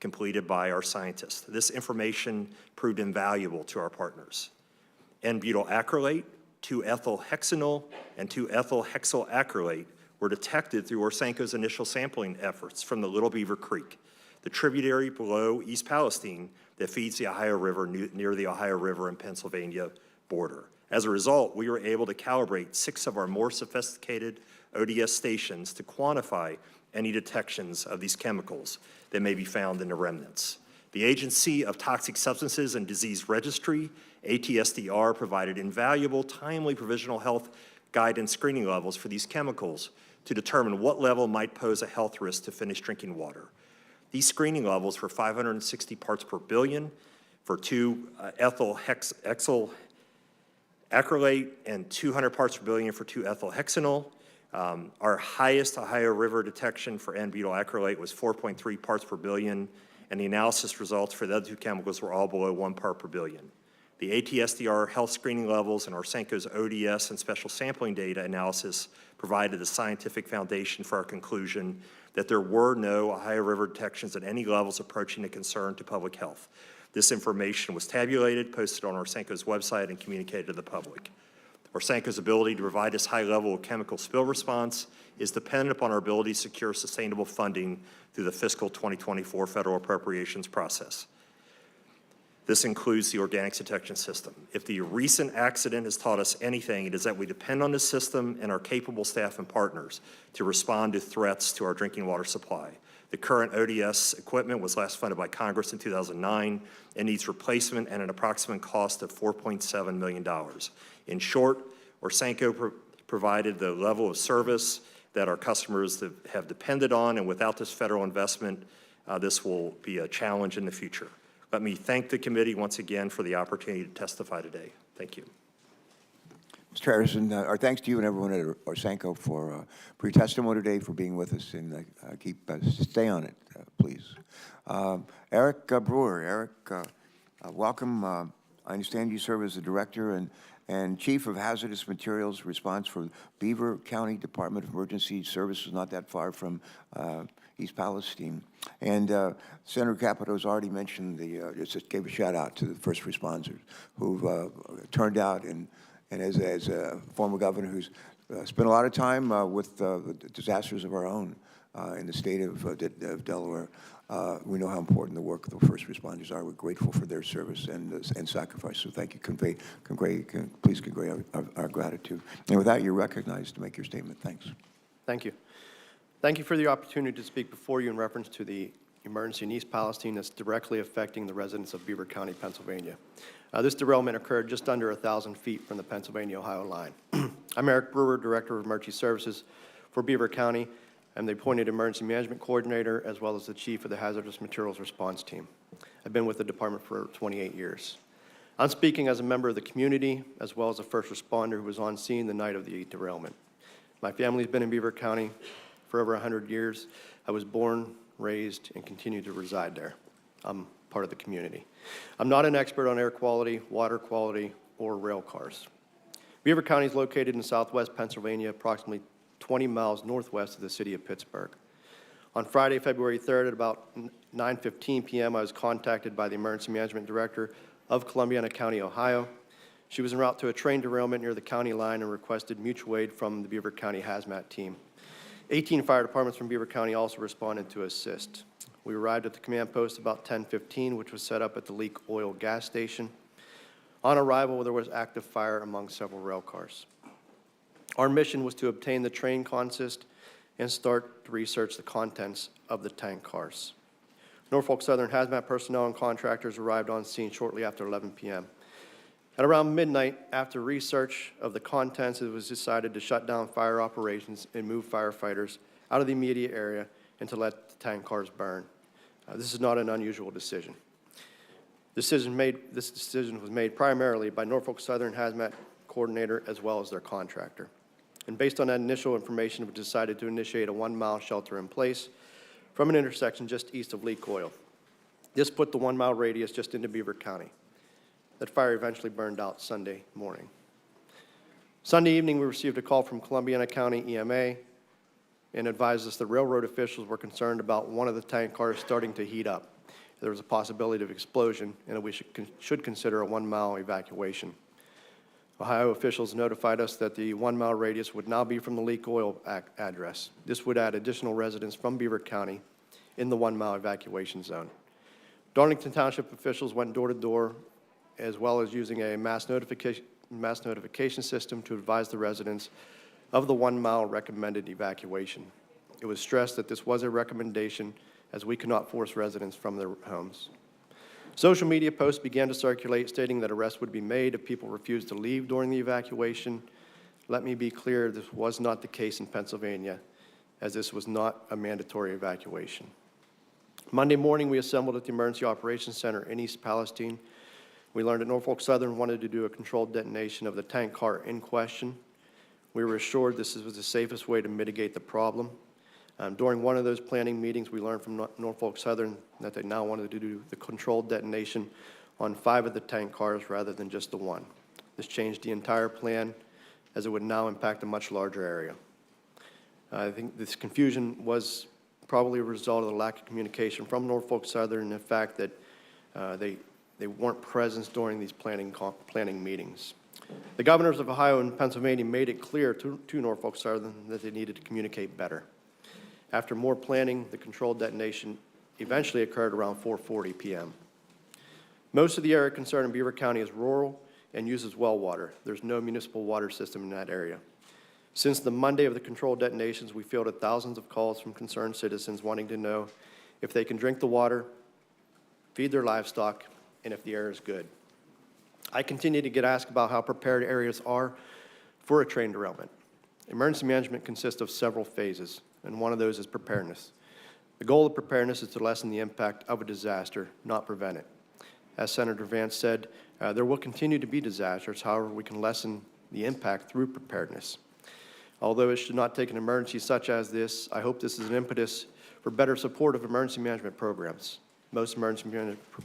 completed by our scientists. This information proved invaluable to our partners. N-butyl acrylate, 2-ethylhexanol, and 2-ethylhexyl acrylate were detected through Orsanco's initial sampling efforts from the Little Beaver Creek, the tributary below East Palestine that feeds the Ohio River near the Ohio River and Pennsylvania border. As a result, we were able to calibrate 6 of our more sophisticated ODS stations to quantify any detections of these chemicals that may be found in the remnants. The Agency of Toxic Substances and Disease Registry, ATSDR, provided invaluable, timely provisional health guidance screening levels for these chemicals to determine what level might pose a health risk to finished drinking water. These screening levels were 560 parts per billion for 2-ethylhexyl acrylate and 200 parts per billion for 2-ethylhexanol. Our highest Ohio River detection for N-butyl acrylate was 4.3 parts per billion, and the analysis results for the other 2 chemicals were all below 1 part per billion. The ATSDR health screening levels and Orsanco's ODS and special sampling data analysis provided the scientific foundation for our conclusion that there were no Ohio River detections at any levels approaching a concern to public health. This information was tabulated, posted on Orsanco's website, and communicated to the public. Orsanco's ability to provide this high level of chemical spill response is dependent upon our ability to secure sustainable funding through the fiscal 2024 federal appropriations process. This includes the organics detection system. If the recent accident has taught us anything, it is that we depend on this system and our capable staff and partners to respond to threats to our drinking water supply. The current ODS equipment was last funded by Congress in 2009 and needs replacement at an approximate cost of $4.7 million. In short, Orsanco provided the level of service that our customers have depended on, and without this federal investment, this will be a challenge in the future. Let me thank the committee once again for the opportunity to testify today. Thank you. Mr. Harrison, our thanks to you and everyone at Orsanco for your testimony today, for being with us, and stay on it, please. Eric Brewer. Eric, welcome. I understand you serve as the Director and Chief of Hazardous Materials Response for Beaver County Department of Emergency Services, not that far from East Palestine. And Senator Capito's already mentioned just gave a shout out to the first responders who've turned out, and as a former governor who's spent a lot of time with the disasters of our own in the state of Delaware, we know how important the work of the first responders are. We're grateful for their service and sacrifice. So thank you. Please convey our gratitude. And with that, you're recognized to make your statement. Thanks. Thank you. Thank you for the opportunity to speak before you in reference to the emergency in East Palestine that's directly affecting the residents of Beaver County, Pennsylvania. This derailment occurred just under 1,000 feet from the Pennsylvania-Ohio line. I'm Eric Brewer, Director of Emergency Services for Beaver County. I'm the appointed Emergency Management Coordinator, as well as the Chief of the Hazardous Materials Response Team. I've been with the department for 28 years. I'm speaking as a member of the community, as well as a first responder who was on scene the night of the derailment. My family's been in Beaver County for over 100 years. I was born, raised, and continue to reside there. I'm part of the community. I'm not an expert on air quality, water quality, or rail cars. Beaver County is located in southwest Pennsylvania, approximately 20 miles northwest of the city of Pittsburgh. On Friday, February 3rd, at about 9:15 p.m., I was contacted by the Emergency Management Director of Columbiana County, Ohio. She was en route to a train derailment near the county line and requested mutual aid from the Beaver County Hazmat team. 18 fire departments from Beaver County also responded to assist. We arrived at the command post about 10:15, which was set up at the Leak Oil gas station. On arrival, there was active fire among several rail cars. Our mission was to obtain the train consist and start to research the contents of the tank cars. Norfolk Southern Hazmat personnel and contractors arrived on scene shortly after 11 p.m. At around midnight, after research of the contents, it was decided to shut down fire operations and move firefighters out of the immediate area and to let the tank cars burn. This is not an unusual decision. This decision was made primarily by Norfolk Southern Hazmat coordinator as well as their contractor. And based on that initial information, we decided to initiate a 1-mile shelter in place from an intersection just east of Leak Oil. This put the 1-mile radius just into Beaver County. That fire eventually burned out Sunday morning. Sunday evening, we received a call from Columbiana County EMA and advised us the railroad officials were concerned about one of the tank cars starting to heat up. there was a possibility of explosion and that we should consider a 1-mile evacuation. Ohio officials notified us that the 1-mile radius would now be from the leak oil address. This would add additional residents from Beaver County in the 1-mile evacuation zone. Darlington Township officials went door to door, as well as using a mass notification system to advise the residents of the 1-mile recommended evacuation. It was stressed that this was a recommendation, as we cannot force residents from their homes. Social media posts began to circulate stating that arrests would be made if people refused to leave during the evacuation. Let me be clear, this was not the case in Pennsylvania, as this was not a mandatory evacuation. Monday morning, we assembled at the Emergency Operations Center in East Palestine. We learned that Norfolk Southern wanted to do a controlled detonation of the tank car in question. We were assured this was the safest way to mitigate the problem. During one of those planning meetings, we learned from Norfolk Southern that they now wanted to do the controlled detonation on 5 of the tank cars rather than just the 1. This changed the entire plan, as it would now impact a much larger area. I think this confusion was probably a result of the lack of communication from Norfolk Southern and the fact that they weren't present during these planning meetings. The governors of Ohio and Pennsylvania made it clear to Norfolk Southern that they needed to communicate better. After more planning, the controlled detonation eventually occurred around 4:40 p.m. Most of the area concerned in Beaver County is rural and uses well water. There's no municipal water system in that area. Since the Monday of the controlled detonations, we fielded thousands of calls from concerned citizens wanting to know if they can drink the water, feed their livestock, and if the air is good. I continue to get asked about how prepared areas are for a train derailment. Emergency management consists of several phases, and one of those is preparedness. The goal of preparedness is to lessen the impact of a disaster, not prevent it. As Senator Vance said, there will continue to be disasters. However, we can lessen the impact through preparedness. Although it should not take an emergency such as this, I hope this is an impetus for better support of emergency management programs. Most emergency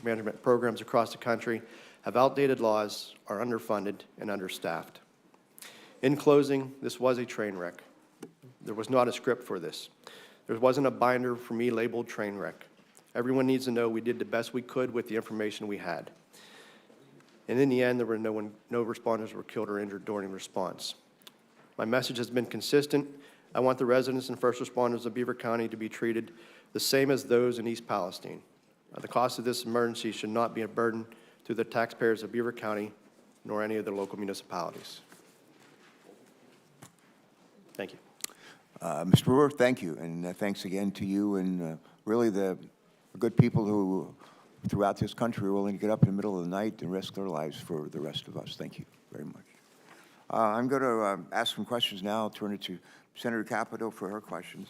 management programs across the country have outdated laws, are underfunded, and understaffed. In closing, this was a train wreck. There was not a script for this. There wasn't a binder for me labeled train wreck. Everyone needs to know we did the best we could with the information we had. And in the end, there were no responders were killed or injured during response. My message has been consistent. I want the residents and first responders of Beaver County to be treated the same as those in East Palestine. The cost of this emergency should not be a burden to the taxpayers of Beaver County nor any of the local municipalities. Thank you. Mr. Brewer, thank you, and thanks again to you and really the good people who throughout this country are willing to get up in the middle of the night and risk their lives for the rest of us. Thank you very much. I'm going to ask some questions now. I'll turn it to Senator Capito for her questions,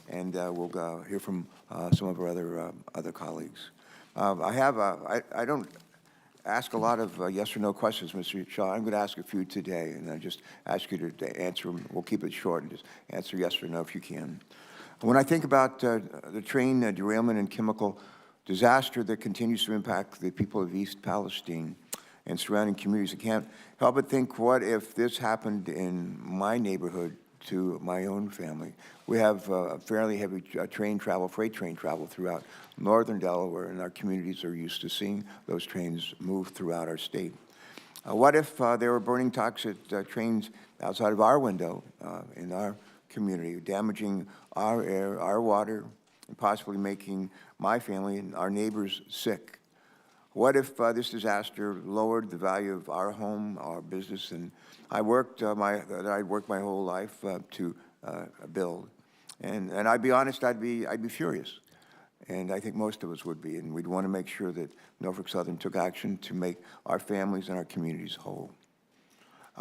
and we'll hear from some of our other colleagues. I don't ask a lot of yes or no questions, Mr. Shaw. I'm going to ask a few today, and I just ask you to answer them. We'll keep it short and just answer yes or no if you can. When I think about the train derailment and chemical disaster that continues to impact the people of East Palestine and surrounding communities, I can't help but think, what if this happened in my neighborhood to my own family? We have fairly heavy train travel, freight train travel throughout northern Delaware, and our communities are used to seeing those trains move throughout our state. What if there were burning toxic trains outside of our window in our community, damaging our air, our water, and possibly making my family and our neighbors sick? What if this disaster lowered the value of our home, our business, and I'd worked my whole life to build, and I'd be honest, I'd be furious, and I think most of us would be, and we'd want to make sure that Norfolk Southern took action to make our families and our communities whole.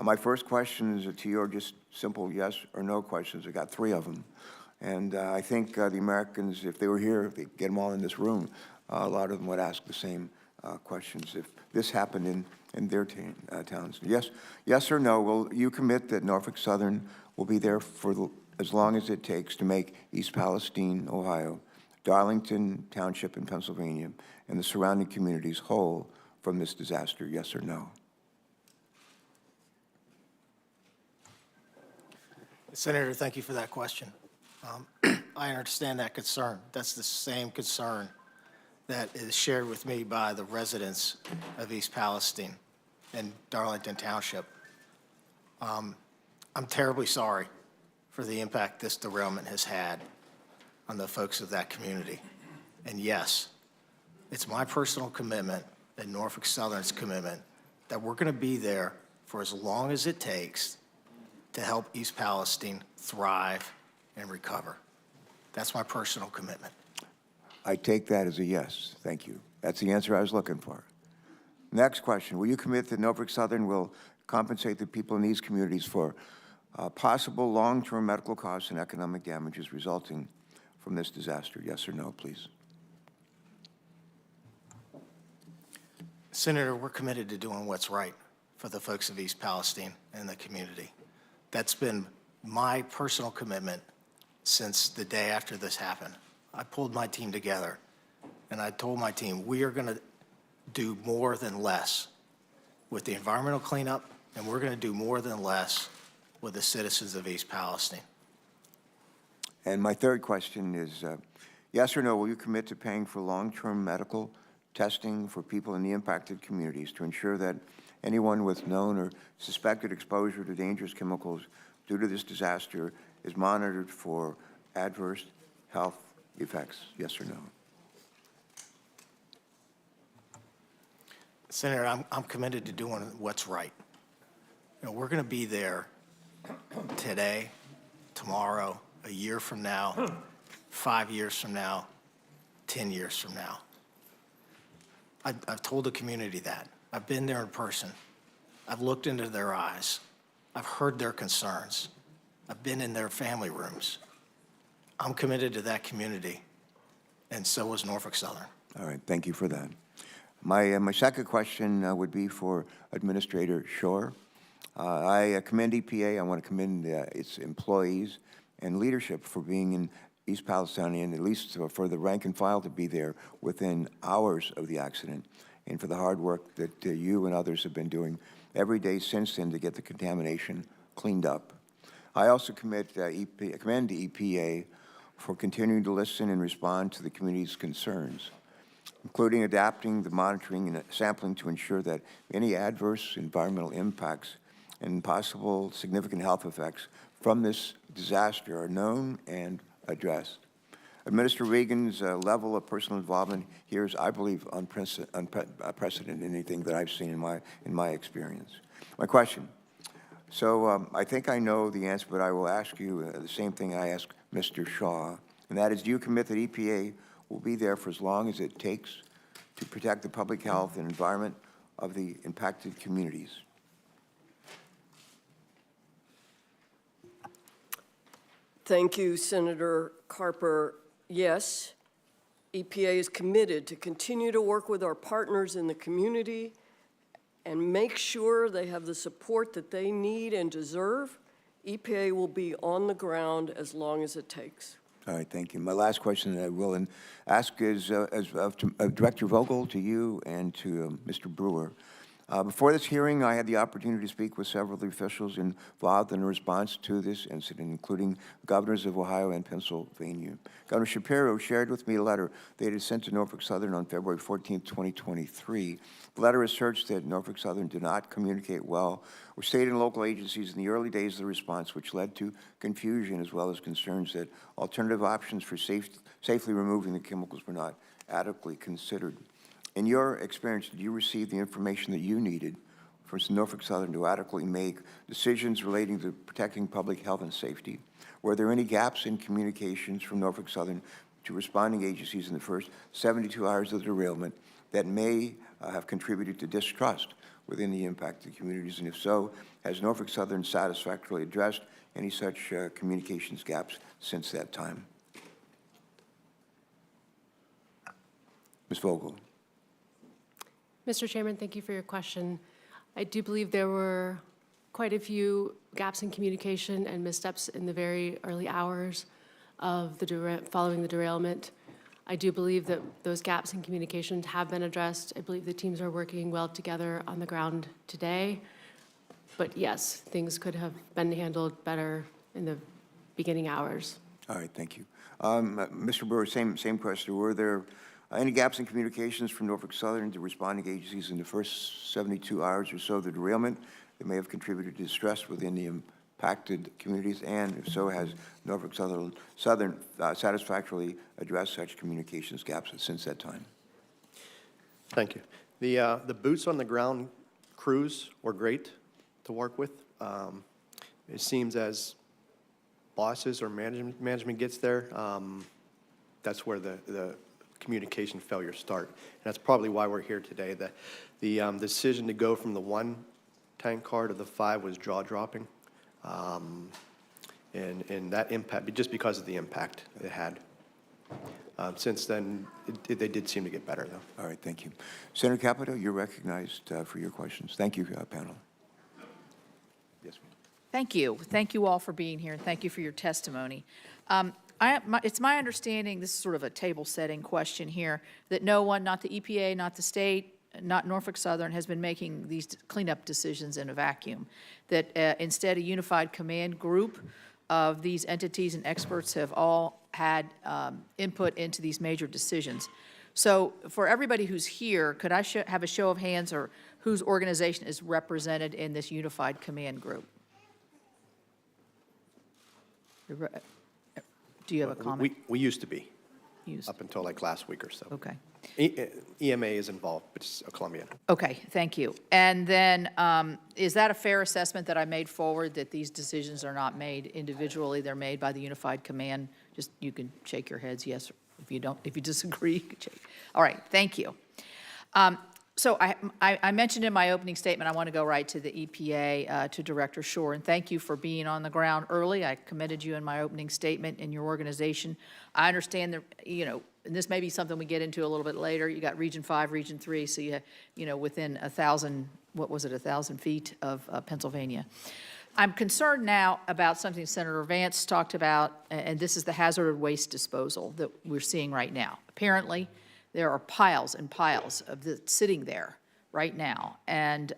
My first question is to you, are just simple yes or no questions. I got 3 of them, and I think the Americans, if they were here, if they get them all in this room, a lot of them would ask the same questions if this happened in their towns. Yes or no, will you commit that Norfolk Southern will be there for as long as it takes to make East Palestine, Ohio, Darlington Township in Pennsylvania, and the surrounding communities whole from this disaster? Yes or no? Senator, thank you for that question. I understand that concern. That's the same concern that is shared with me by the residents of East Palestine and Darlington Township. I'm terribly sorry for the impact this derailment has had on the folks of that community. And yes, it's my personal commitment and Norfolk Southern's commitment that we're going to be there for as long as it takes to help East Palestine thrive and recover. That's my personal commitment. I take that as a yes. Thank you. That's the answer I was looking for. Next question. Will you commit that Norfolk Southern will compensate the people in these communities for possible long-term medical costs and economic damages resulting from this disaster? Yes or no, please. Senator, we're committed to doing what's right for the folks of East Palestine and the community. That's been my personal commitment since the day after this happened. I pulled my team together, and I told my team, we are going to do more than less with the environmental cleanup, and we're going to do more than less with the citizens of East Palestine. And my third question is, yes or no, will you commit to paying for long-term medical testing for people in the impacted communities to ensure that anyone with known or suspected exposure to dangerous chemicals due to this disaster is monitored for adverse health effects? Yes or no? Senator, I'm committed to doing what's right. You know, we're going to be there today, tomorrow, a year from now, 5 years from now, 10 years from now. I've told the community that. I've been there in person. I've looked into their eyes. I've heard their concerns. I've been in their family rooms. I'm committed to that community, and so is Norfolk Southern. All right, thank you for that. My second question would be for Administrator Shore. I commend EPA. I want to commend its employees and leadership for being in East Palestine, at least for the rank and file to be there within hours of the accident, and for the hard work that you and others have been doing every day since then to get the contamination cleaned up. I also commend the EPA for continuing to listen and respond to the community's concerns, including adapting the monitoring and sampling to ensure that any adverse environmental impacts and possible significant health effects from this disaster are known and addressed. Administrator Regan's level of personal involvement here is, I believe, unprecedented in anything that I've seen in my experience. My question. So I think I know the answer, but I will ask you the same thing I asked Mr. Shaw, and that is, do you commit that EPA will be there for as long as it takes to protect the public health and environment of the impacted communities? Thank you, Senator Carper. Yes, EPA is committed to continue to work with our partners in the community and make sure they have the support that they need and deserve. EPA will be on the ground as long as it takes. All right, thank you. My last question that I will ask is Director Vogel, to you and to Mr. Brewer. Before this hearing, I had the opportunity to speak with several of the officials involved in the response to this incident, including governors of Ohio and Pennsylvania. Governor Shapiro shared with me a letter they had sent to Norfolk Southern on February 14, 2023. The letter asserts that Norfolk Southern did not communicate well with state and local agencies in the early days of the response, which led to confusion as well as concerns that alternative options for safely removing the chemicals were not adequately considered. In your experience, did you receive the information that you needed from Norfolk Southern to adequately make decisions relating to protecting public health and safety? Were there any gaps in communications from Norfolk Southern to responding agencies in the first 72 hours of the derailment that may have contributed to distrust within the impacted communities? And if so, has Norfolk Southern satisfactorily addressed any such communications gaps since that time? Ms. Vogel. Mr. Chairman, thank you for your question. I do believe there were quite a few gaps in communication and missteps in the very early hours of following the derailment. I do believe that those gaps in communication have been addressed. I believe the teams are working well together on the ground today. But yes, things could have been handled better in the beginning hours. All right, thank you. Mr. Brewer, same question. Were there Any gaps in communications from Norfolk Southern to responding agencies in the first 72 hours or so of the derailment that may have contributed to distress within the impacted communities? And if so, has Norfolk Southern satisfactorily addressed such communications gaps since that time? Thank you. The boots on the ground crews were great to work with. It seems as bosses or management gets there, that's where the communication failures start. And that's probably why we're here today. The decision to go from the 1 tank car to the 5 was jaw-dropping. And that impact, just because of the impact it had. Since then, they did seem to get better, though. All right, thank you. Senator Capito, you're recognized for your questions. Thank you, panel. Yes, ma'am. Thank you. Thank you all for being here, and thank you for your testimony. It's my understanding, this is sort of a table-setting question here, that no one, not the EPA, not the state, not Norfolk Southern, has been making these cleanup decisions in a vacuum, that instead a unified command group of these entities and experts have all had input into these major decisions. So for everybody who's here, could I have a show of hands or whose organization is represented in this unified command group? Do you have a comment? We used to be, Used. up until like last week or so. Okay. EMA is involved, but it's Colombian. Okay, thank you. And then, is that a fair assessment that I made forward, that these decisions are not made individually, they're made by the unified command? Just, you can shake your heads, yes, if you don't, if you disagree, you can shake. All right, thank you. So I mentioned in my opening statement, I want to go right to the EPA, to Director Shore, and thank you for being on the ground early. I commended you in my opening statement in your organization. I understand that, you know, and this may be something we get into a little bit later. You got Region 5, Region 3, so you know, within 1,000, what was it, 1,000 feet of Pennsylvania. I'm concerned now about something Senator Vance talked about, and this is the hazardous waste disposal that we're seeing right now. Apparently, there are piles and piles of it sitting there right now and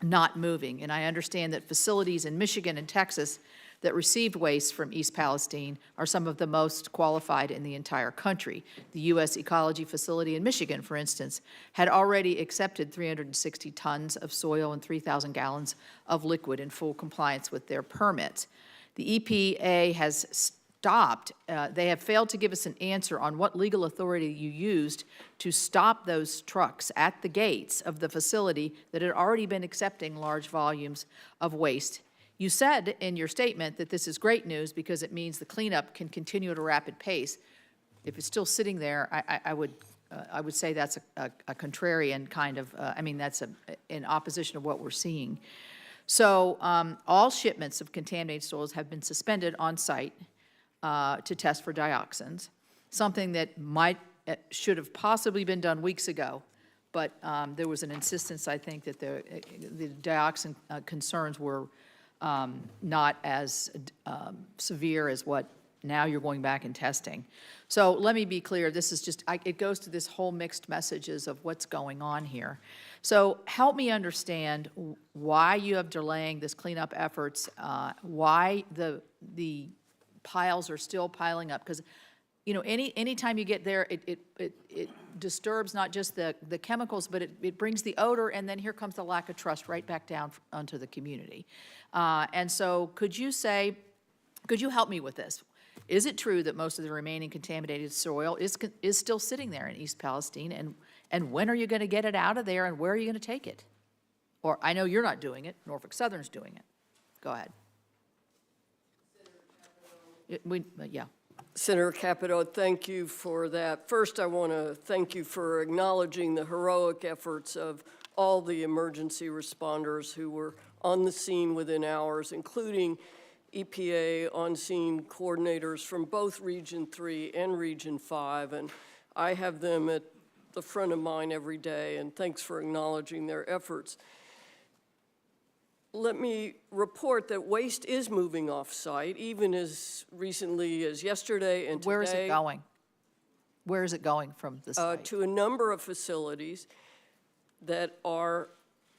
not moving. And I understand that facilities in Michigan and Texas that received waste from East Palestine are some of the most qualified in the entire country. The U.S. Ecology Facility in Michigan, for instance, had already accepted 360 tons of soil and 3,000 gallons of liquid in full compliance with their permits. The EPA has stopped. They have failed to give us an answer on what legal authority you used to stop those trucks at the gates of the facility that had already been accepting large volumes of waste. You said in your statement that this is great news because it means the cleanup can continue at a rapid pace. If it's still sitting there, I would say that's a contrarian kind of, I mean, that's in opposition of what we're seeing. So all shipments of contaminated soils have been suspended on site to test for dioxins, something that should have possibly been done weeks ago, but there was an insistence, I think, that the dioxin concerns were not as severe as what now you're going back and testing. So let me be clear, this is just, it goes to this whole mixed messages of what's going on here. So help me understand why you have delaying this cleanup efforts, why the piles are still piling up, because you know, anytime you get there, it disturbs not just the chemicals, but it brings the odor, and then here comes the lack of trust right back down onto the community. And so could you help me with this? Is it true that most of the remaining contaminated soil is still sitting there in East Palestine, and when are you going to get it out of there, and where are you going to take it? Or I know you're not doing it, Norfolk Southern's doing it. Go ahead. Yeah. Senator Capito, thank you for that. First, I want to thank you for acknowledging the heroic efforts of all the emergency responders who were on the scene within hours, including EPA on-scene coordinators from both Region 3 and Region 5. And I have them at the front of mine every day, and thanks for acknowledging their efforts. Let me report that waste is moving off-site, even as recently as yesterday and today. Where is it going? Where is it going from the site? To a number of facilities that are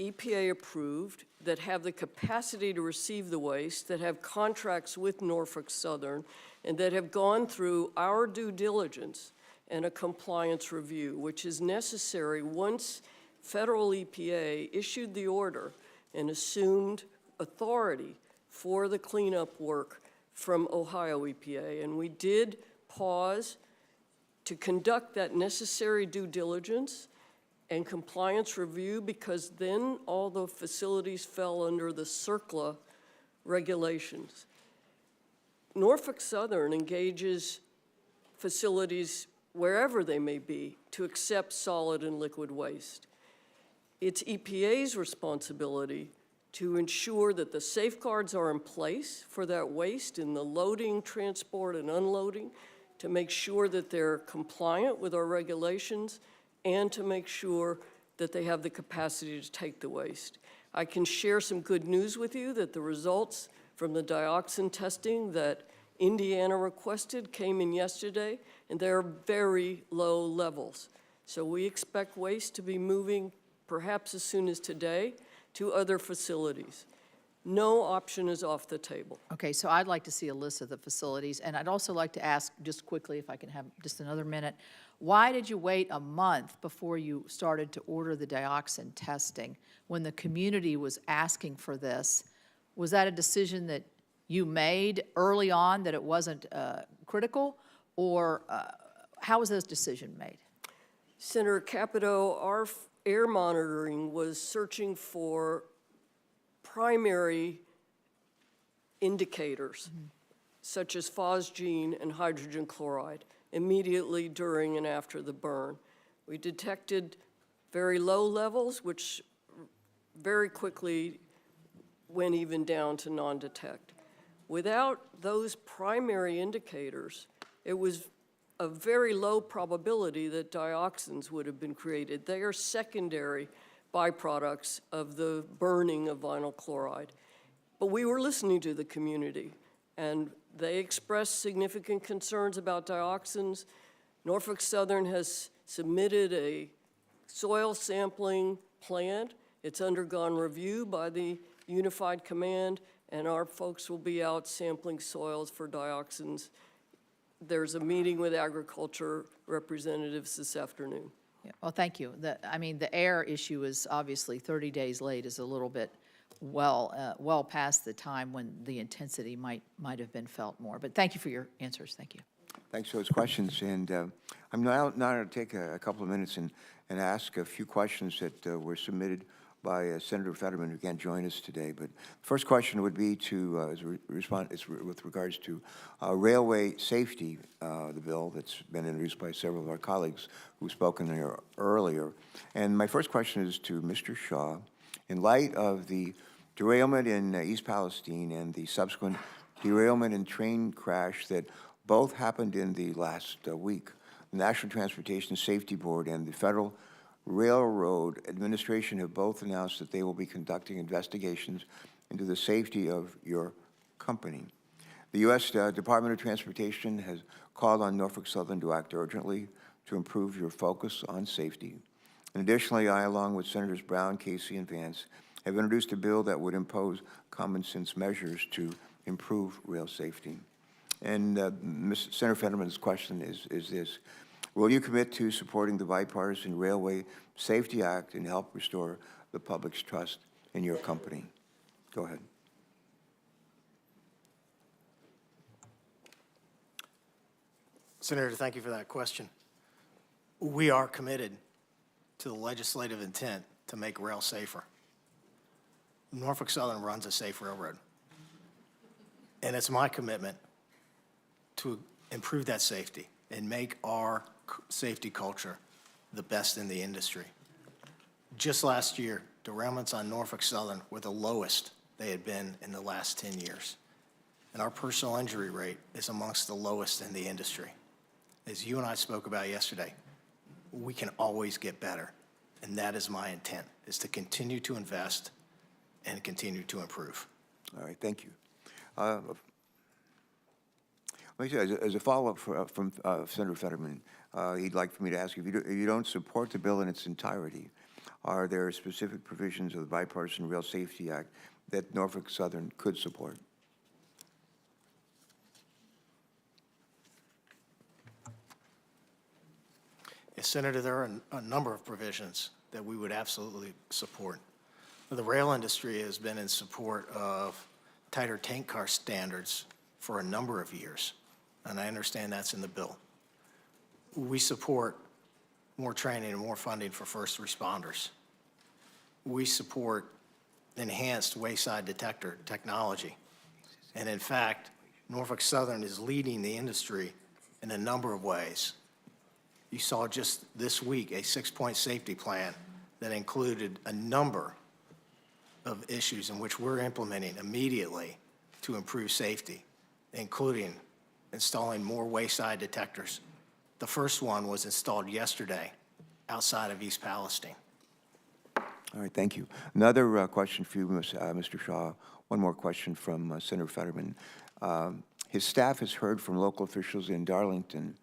EPA approved, that have the capacity to receive the waste, that have contracts with Norfolk Southern, and that have gone through our due diligence and a compliance review, which is necessary once federal EPA issued the order and assumed authority for the cleanup work from Ohio EPA. And we did pause to conduct that necessary due diligence and compliance review, because then all the facilities fell under the CERCLA regulations. Norfolk Southern engages facilities wherever they may be to accept solid and liquid waste. It's EPA's responsibility to ensure that the safeguards are in place for that waste in the loading, transport, and unloading, to make sure that they're compliant with our regulations, and to make sure that they have the capacity to take the waste. I can share some good news with you that the results from the dioxin testing that Indiana requested came in yesterday, and they're very low levels. So we expect waste to be moving perhaps as soon as today to other facilities. No option is off the table. Okay, so I'd like to see a list of the facilities, and I'd also like to ask, just quickly, if I can have just another minute, why did you wait a month before you started to order the dioxin testing when the community was asking for this? Was that a decision that you made early on, that it wasn't critical, or how was this decision made? Senator Capito, our air monitoring was searching for primary indicators, such as phosgene and hydrogen chloride, immediately during and after the burn. We detected very low levels, which very quickly went even down to non-detect. Without those primary indicators, it was a very low probability that dioxins would have been created. They are secondary byproducts of the burning of vinyl chloride. But we were listening to the community, and they expressed significant concerns about dioxins. Norfolk Southern has submitted a soil sampling plan. It's undergone review by the Unified Command, and our folks will be out sampling soils for dioxins. There's a meeting with agriculture representatives this afternoon. Yeah, well, thank you. I mean, the air issue is obviously 30 days late, is a little bit well past the time when the intensity might have been felt more. But thank you for your answers. Thank you. Thanks for those questions. And I'm now going to take a couple of minutes and ask a few questions that were submitted by Senator Fetterman, who can't join us today. But the first question would be to with regards to railway safety, the bill that's been introduced by several of our colleagues who've spoken here earlier. And my first question is to Mr. Shaw. In light of the derailment in East Palestine and the subsequent derailment and train crash that both happened in the last week, the National Transportation Safety Board and the Federal Railroad Administration have both announced that they will be conducting investigations into the safety of your company. The U.S. Department of Transportation has called on Norfolk Southern to act urgently to improve your focus on safety. And additionally, I, along with Senators Brown, Casey, and Vance, have introduced a bill that would impose common sense measures to improve rail safety. And Senator Fetterman's question is this: will you commit to supporting the Bipartisan Railway Safety Act and help restore the public's trust in your company? Go ahead. Senator, thank you for that question. We are committed to the legislative intent to make rail safer. Norfolk Southern runs a safe railroad, and it's my commitment to improve that safety and make our safety culture the best in the industry. Just last year, derailments on Norfolk Southern were the lowest they had been in the last 10 years. And our personal injury rate is amongst the lowest in the industry. As you and I spoke about yesterday, we can always get better. And that is my intent, is to continue to invest and continue to improve. All right, thank you. Let me say, as a follow-up from Senator Fetterman, he'd like for me to ask you, if you don't support the bill in its entirety, are there specific provisions of the Bipartisan Rail Safety Act that Norfolk Southern could support? Senator, there are a number of provisions that we would absolutely support. The rail industry has been in support of tighter tank car standards for a number of years, and I understand that's in the bill. We support more training and more funding for first responders. We support enhanced wayside detector technology. And in fact, Norfolk Southern is leading the industry in a number of ways. You saw just this week a 6-point safety plan that included a number of issues in which we're implementing immediately to improve safety, including installing more wayside detectors. The first one was installed yesterday outside of East Palestine. All right, thank you. Another question for you, Mr. Shaw. One more question from Senator Fetterman. His staff has heard from local officials in Darlington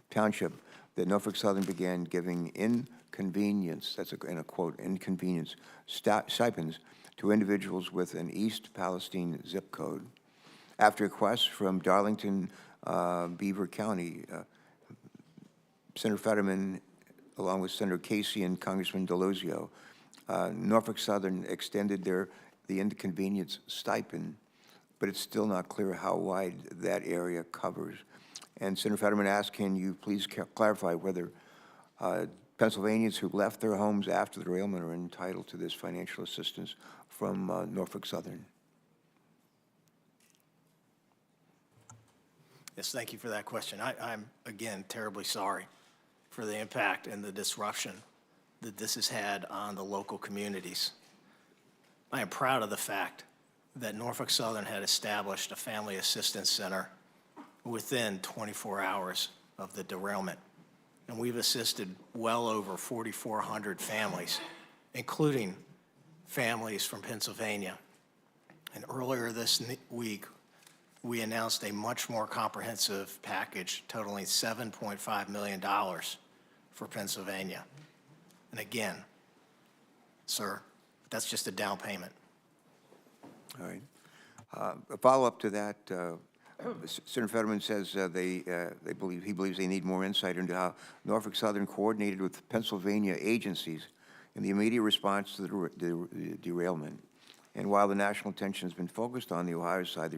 Township that Norfolk Southern began giving inconvenience, that's in a quote, inconvenience stipends to individuals with an East Palestine zip code. After requests from Darlington, Beaver County, Senator Fetterman, along with Senator Casey and Congressman Delosio, Norfolk Southern extended the inconvenience stipend, but it's still not clear how wide that area covers. And Senator Fetterman asked, can you please clarify whether Pennsylvanians who left their homes after the derailment are entitled to this financial assistance from Norfolk Southern? Yes, thank you for that question. I'm, again, terribly sorry for the impact and the disruption that this has had on the local communities. I am proud of the fact that Norfolk Southern had established a family assistance center within 24 hours of the derailment. And we've assisted well over 4,400 families, including families from Pennsylvania. And earlier this week, we announced a much more comprehensive package totaling $7.5 million for Pennsylvania. And again, sir, that's just a down payment. All right. A follow-up to that, Senator Fetterman says he believes they need more insight into how Norfolk Southern coordinated with Pennsylvania agencies in the immediate response to the derailment. And while the national attention has been focused on the Ohio side,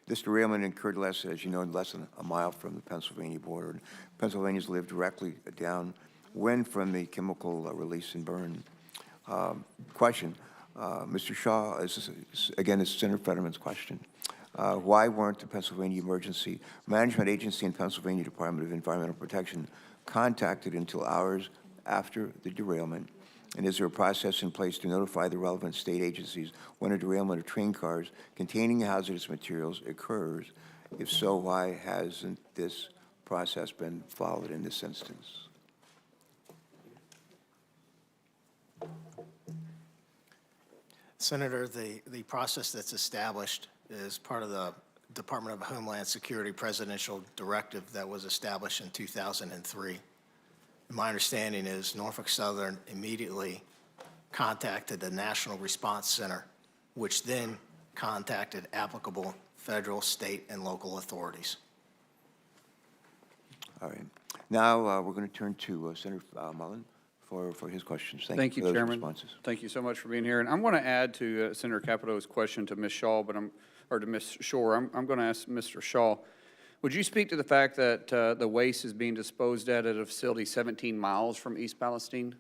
this derailment occurred less than a mile from the Pennsylvania border. Pennsylvanians live directly downwind from the chemical release and burn. Question, Mr. Shaw, again, it's Senator Fetterman's question. Why weren't the Pennsylvania Emergency Management Agency and Pennsylvania Department of Environmental Protection contacted until hours after the derailment? And is there a process in place to notify the relevant state agencies when a derailment of train cars containing hazardous materials occurs? If so, why hasn't this process been followed in this instance? Senator, the process that's established is part of the Department of Homeland Security presidential directive that was established in 2003. My understanding is Norfolk Southern immediately contacted the National Response Center, which then contacted applicable federal, state, and local authorities. All right. Now we're going to turn to Senator Mullen for his questions. Thank you, for those Chairman. responses. Thank you so much for being here. And I'm going to add to Senator Capito's question to Ms. Shaw, to Ms. Shore. I'm going to ask Mr. Shaw, would you speak to the fact that the waste is being disposed at a facility 17 miles from East Palestine?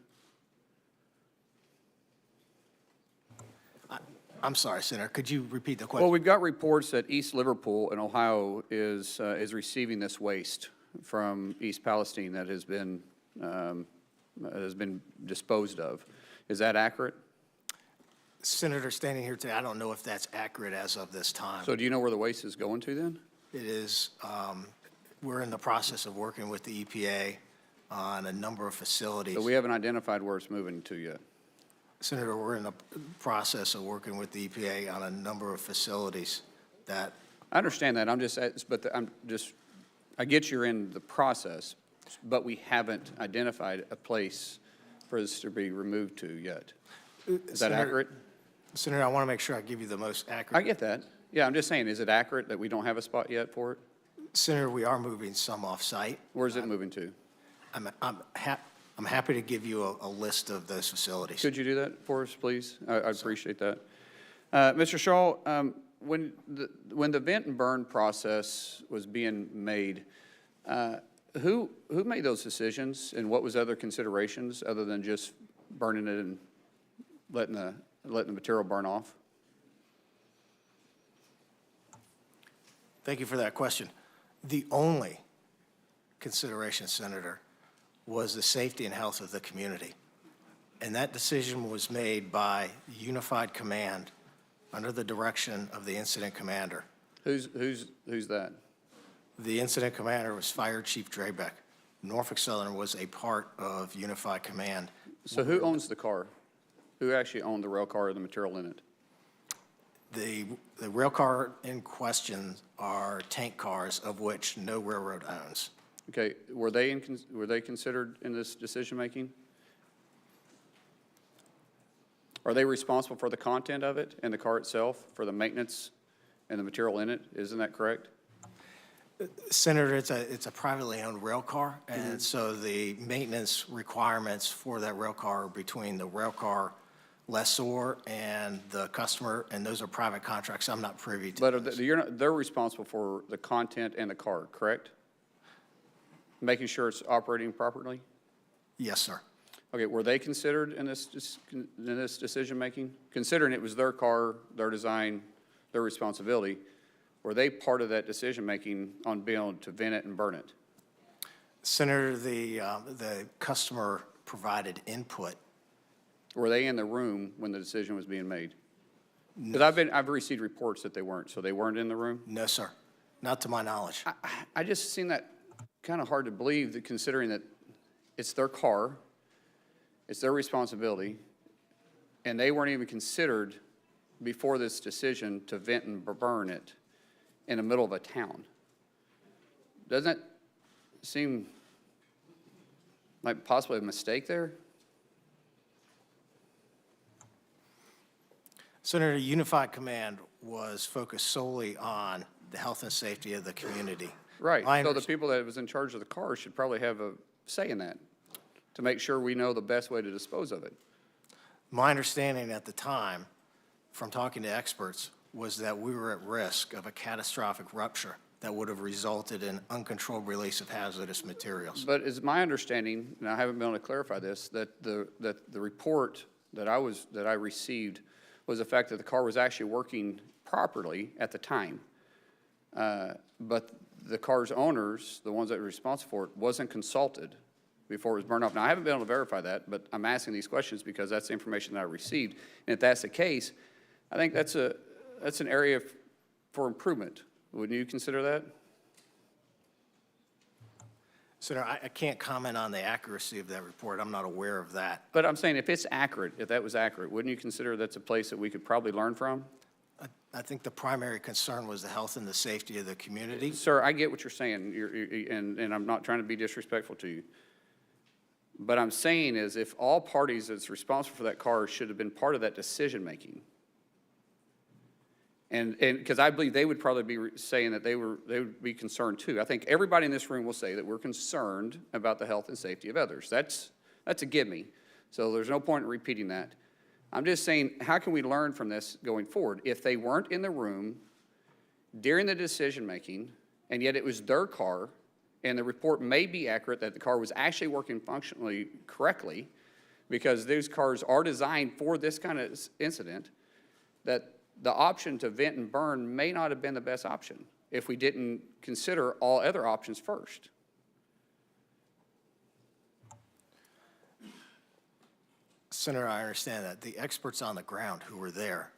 I'm sorry, Senator, could you repeat the question? Well, we've got reports that East Liverpool in Ohio is receiving this waste from East Palestine that has been disposed of. Is that accurate? Senator, standing here today, I don't know if that's accurate as of this time. So do you know where the waste is going to then? It is, we're in the process of working with the EPA on a number of facilities. So we haven't identified where it's moving to yet. Senator, we're in the process of working with the EPA on a number of facilities that. I understand that. I get you're in the process, but we haven't identified a place for this to be removed to yet. Is that accurate? Senator, I want to make sure I give you the most accurate. I get that. Yeah, I'm just saying, is it accurate that we don't have a spot yet for it? Senator, we are moving some off-site. Where's it moving to? I'm I'm happy to give you a list of those facilities. Could you do that for us, please? I appreciate that. Mr. Shaw, when the vent and burn process was being made, who made those decisions, and what was other considerations other than just burning it and letting the material burn off? Thank you for that question. The only consideration, Senator, was the safety and health of the community. And that decision was made by Unified Command under the direction of the incident commander. Who's that? The incident commander was Fire Chief Drebeck. Norfolk Southern was a part of Unified Command. So who owns the car? Who actually owned the rail car or the material in it? The rail car in question are tank cars, of which no railroad owns. Okay, were they considered in this decision-making? Are they responsible for the content of it and the car itself, for the maintenance and the material in it? Isn't that correct? Senator, it's a privately owned rail car, and so the maintenance requirements for that rail car are between the rail car lessor and the customer, and those are private contracts. I'm not privy to But those. they're responsible for the content and the car, correct? Making sure it's operating properly? Yes, sir. Okay, were they considered in this decision-making? Considering it was their car, their design, their responsibility, were they part of that decision-making on being able to vent it and burn it? Senator, the customer provided input. Were they in the room when the decision was being made? Because I've received reports that they weren't, so they weren't in the room? No, sir. Not to my knowledge. I just seen that kind of hard to believe, that considering that it's their car, it's their responsibility, and they weren't even considered before this decision to vent and burn it in the middle of a town. Doesn't that seem like possibly a mistake there? Senator, Unified Command was focused solely on the health and safety of the community. Right, My so the people that was in charge of the car should probably have a say in that, to make sure we know the best way to dispose of it. My understanding at the time, from talking to experts, was that we were at risk of a catastrophic rupture that would have resulted in uncontrolled release of hazardous materials. But it's my understanding, and I haven't been able to clarify this, that the report that I received was the fact that the car was actually working properly at the time. But the car's owners, the ones that were responsible for it, wasn't consulted before it was burned off. Now, I haven't been able to verify that, but I'm asking these questions because that's the information that I received. And if that's the case, I think that's an area for improvement. Wouldn't you consider that? Senator, I can't comment on the accuracy of that report. I'm not aware of that. But I'm saying if it's accurate, if that was accurate, wouldn't you consider that's a place that we could probably learn from? I think the primary concern was the health and the safety of the community. Sir, I get what you're saying, and I'm not trying to be disrespectful to you. But I'm saying is if all parties that's responsible for that car should have been part of that decision-making, and because I believe they would probably be saying that they would be concerned too. I think everybody in this room will say that we're concerned about the health and safety of others. That's a gimme. So there's no point in repeating that. I'm just saying, how can we learn from this going forward? If they weren't in the room during the decision-making, and yet it was their car, and the report may be accurate that the car was actually working functionally correctly, because those cars are designed for this kind of incident, that the option to vent and burn may not have been the best option if we didn't consider all other options first. Senator, I understand that. The experts on the ground who were there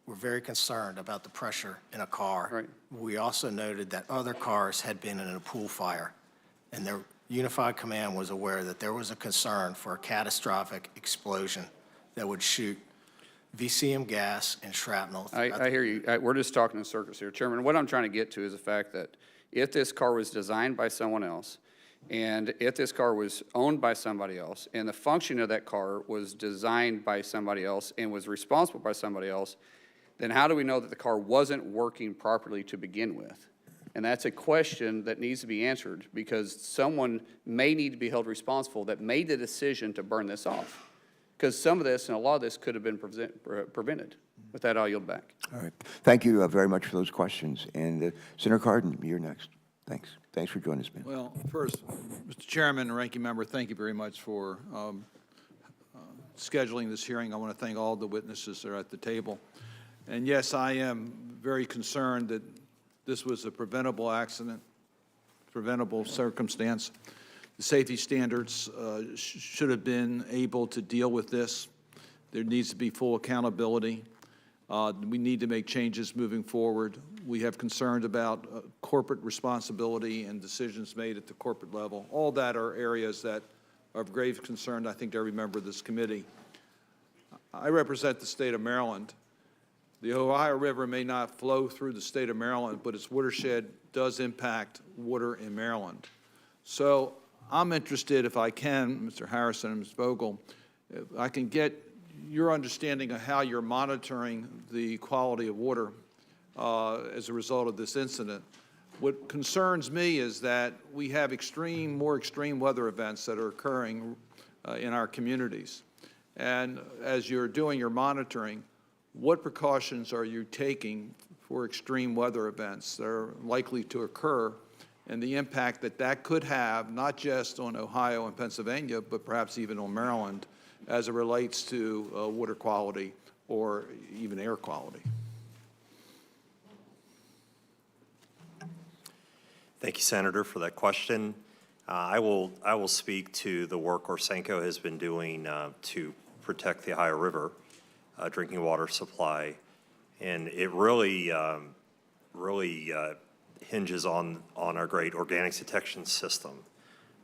were very concerned about the pressure in a car. Right. We also noted that other cars had been in a pool fire, and their Unified Command was aware that there was a concern for a catastrophic explosion that would shoot VCM gas and shrapnel. I hear you. We're just talking in circles here. Chairman, what I'm trying to get to is the fact that if this car was designed by someone else, and if this car was owned by somebody else, and the function of that car was designed by somebody else and was responsible by somebody else, then how do we know that the car wasn't working properly to begin with? And that's a question that needs to be answered, because someone may need to be held responsible that made the decision to burn this off. Because some of this and a lot of this could have been prevented. With that, I'll yield back. All right. Thank you very much for those questions. And Senator Cardin, you're next. Thanks. Thanks for joining us, man. Well, first, Mr. Chairman and Ranking Member, thank you very much for scheduling this hearing. I want to thank all the witnesses that are at the table. And yes, I am very concerned that this was a preventable accident, preventable circumstance. The safety standards should have been able to deal with this. There needs to be full accountability. We need to make changes moving forward. We have concerns about corporate responsibility and decisions made at the corporate level. All that are areas that are of grave concern, I think, to every member of this committee. I represent the state of Maryland. The Ohio River may not flow through the state of Maryland, but its watershed does impact water in Maryland. So I'm interested, if I can, Mr. Harrison and Ms. Vogel, if I can get your understanding of how you're monitoring the quality of water as a result of this incident. What concerns me is that we have more extreme weather events that are occurring in our communities. And as you're doing your monitoring, what precautions are you taking for extreme weather events that are likely to occur, and the impact that that could have, not just on Ohio and Pennsylvania, but perhaps even on Maryland, as it relates to water quality or even air quality? Thank you, Senator, for that question. I will speak to the work Orsenco has been doing to protect the Ohio River drinking water supply, and it really hinges on our great organics detection system,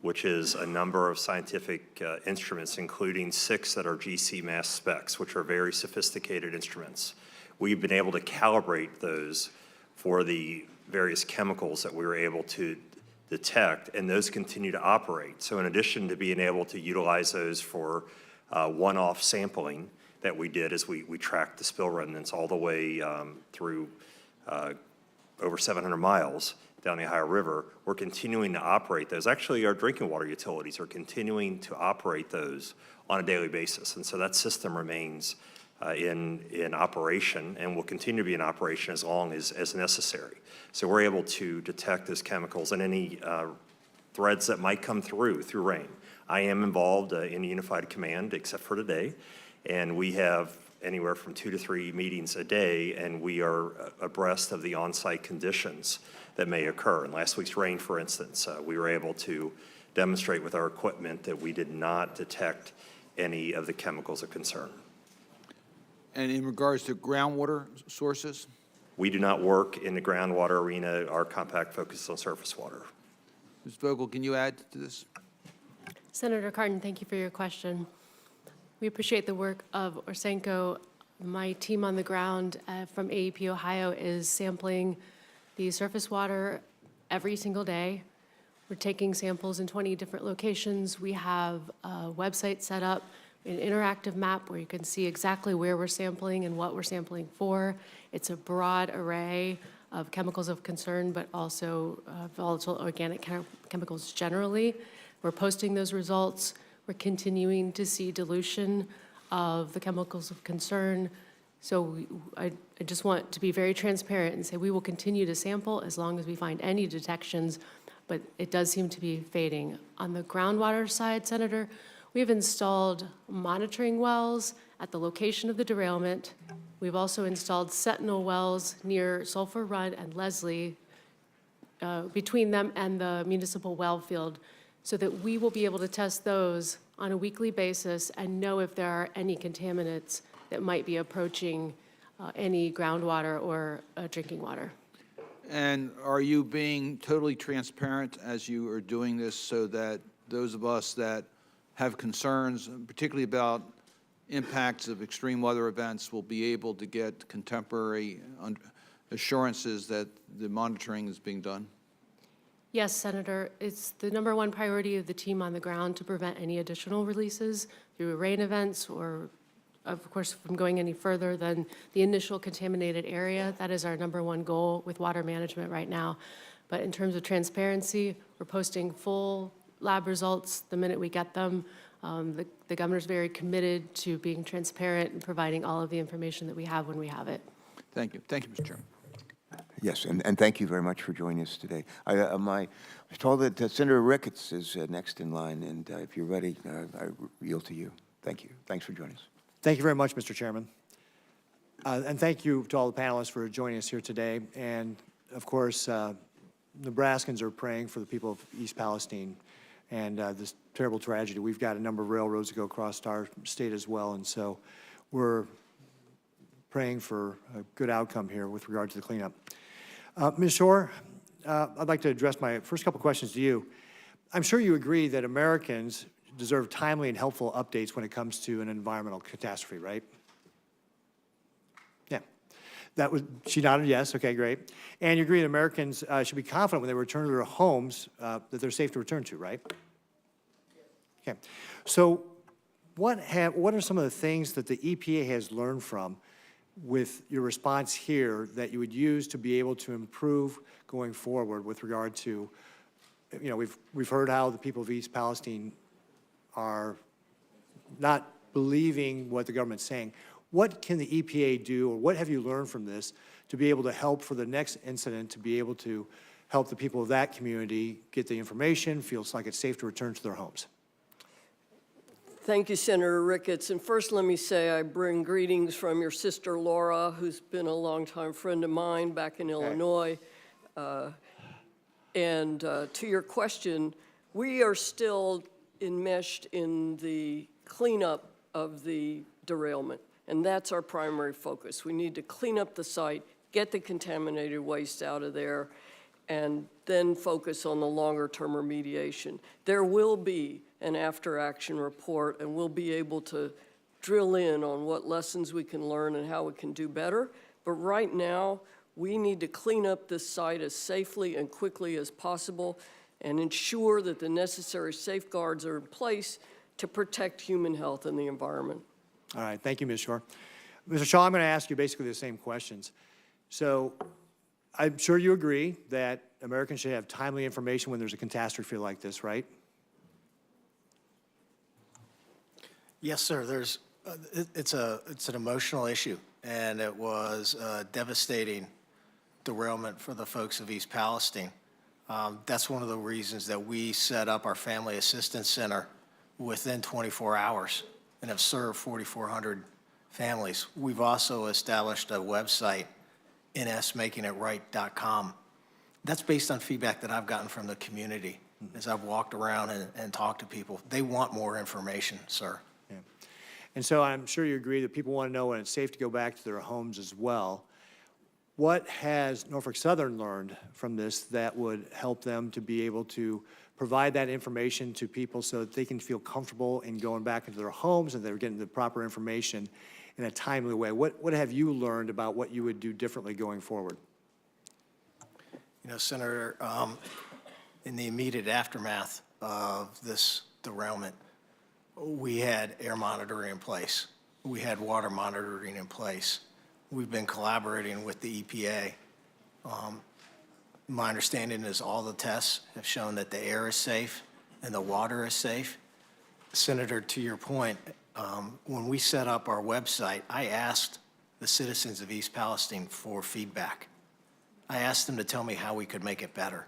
which is a number of scientific instruments, including 6 that are GC mass specs, which are very sophisticated instruments. We've been able to calibrate those for the various chemicals that we were able to detect, and those continue to operate. So in addition to being able to utilize those for one-off sampling that we did as we tracked the spill remnants all the way through over 700 miles down the Ohio River, we're continuing to operate those. Actually, our drinking water utilities are continuing to operate those on a daily basis. And so that system remains in operation and will continue to be in operation as long as necessary. So we're able to detect those chemicals and any threads that might come through rain. I am involved in Unified Command, except for today, and we have anywhere from 2 to 3 meetings a day, and we are abreast of the on-site conditions that may occur. In last week's rain, for instance, we were able to demonstrate with our equipment that we did not detect any of the chemicals of concern. And in regards to groundwater sources? We do not work in the groundwater arena. Our compact focuses on surface water. Ms. Vogel, can you add to this? Senator Cardin, thank you for your question. We appreciate the work of Orsenco. My team on the ground from AEP Ohio is sampling the surface water every single day. We're taking samples in 20 different locations. We have a website set up, an interactive map where you can see exactly where we're sampling and what we're sampling for. It's a broad array of chemicals of concern, but also volatile organic chemicals generally. We're posting those results. We're continuing to see dilution of the chemicals of concern. So I just want to be very transparent and say we will continue to sample as long as we find any detections, but it does seem to be fading. On the groundwater side, Senator, we have installed monitoring wells at the location of the derailment. We've also installed sentinel wells near Sulphur Run and Leslie, between them and the municipal well field, so that we will be able to test those on a weekly basis and know if there are any contaminants that might be approaching any groundwater or drinking water. And are you being totally transparent as you are doing this so that those of us that have concerns, particularly about impacts of extreme weather events, will be able to get contemporary assurances that the monitoring is being done? Yes, Senator. It's the #1 priority of the team on the ground to prevent any additional releases through rain events or, of course, from going any further than the initial contaminated area. That is our #1 goal with water management right now. But in terms of transparency, we're posting full lab results the minute we get them. The governor's very committed to being transparent and providing all of the information that we have when we have it. Thank you. Thank you, Mr. Chairman. Yes, and thank you very much for joining us today. I was told that Senator Ricketts is next in line, and if you're ready, I yield to you. Thank you. Thanks for joining us. Thank you very much, Mr. Chairman. And thank you to all the panelists for joining us here today. And of course, Nebraskans are praying for the people of East Palestine and this terrible tragedy. We've got a number of railroads that go across our state as well, and so we're praying for a good outcome here with regard to the cleanup. Ms. Shore, I'd like to address my first couple questions to you. I'm sure you agree that Americans deserve timely and helpful updates when it comes to an environmental catastrophe, right? Yeah. She nodded yes, okay, great. And you agree that Americans should be confident when they return to their homes that they're safe to return to, right? Okay. So what are some of the things that the EPA has learned from with your response here that you would use to be able to improve going forward with regard to, you know, we've heard how the people of East Palestine are not believing what the government's saying. What can the EPA do, or what have you learned from this to be able to help for the next incident, to be able to help the people of that community get the information, feels like it's safe to return to their homes? Thank you, Senator Ricketts. And first, let me say I bring greetings from your sister, Laura, who's been a longtime friend of mine back in Illinois. And to your question, we are still enmeshed in the cleanup of the derailment, and that's our primary focus. We need to clean up the site, get the contaminated waste out of there, and then focus on the longer-term remediation. There will be an after-action report, and we'll be able to drill in on what lessons we can learn and how we can do better. But right now, we need to clean up this site as safely and quickly as possible and ensure that the necessary safeguards are in place to protect human health and the environment. All right, thank you, Ms. Shore. Mr. Shaw, I'm going to ask you basically the same questions. So I'm sure you agree that Americans should have timely information when there's a catastrophe like this, right? Yes, sir. It's an emotional issue, and it was a devastating derailment for the folks of East Palestine. That's one of the reasons that we set up our Family Assistance Center within 24 hours and have served 4,400 families. We've also established a website, nsmakingitright.com. That's based on feedback that I've gotten from the community as I've walked around and talked to people. They want more information, sir. Yeah. And so I'm sure you agree that people want to know when it's safe to go back to their homes as well. What has Norfolk Southern learned from this that would help them to be able to provide that information to people so that they can feel comfortable in going back into their homes and they're getting the proper information in a timely way? What have you learned about what you would do differently going forward? You know, Senator, in the immediate aftermath of this derailment, we had air monitoring in place. We had water monitoring in place. We've been collaborating with the EPA. My understanding is all the tests have shown that the air is safe and the water is safe. Senator, to your point, when we set up our website, I asked the citizens of East Palestine for feedback. I asked them to tell me how we could make it better.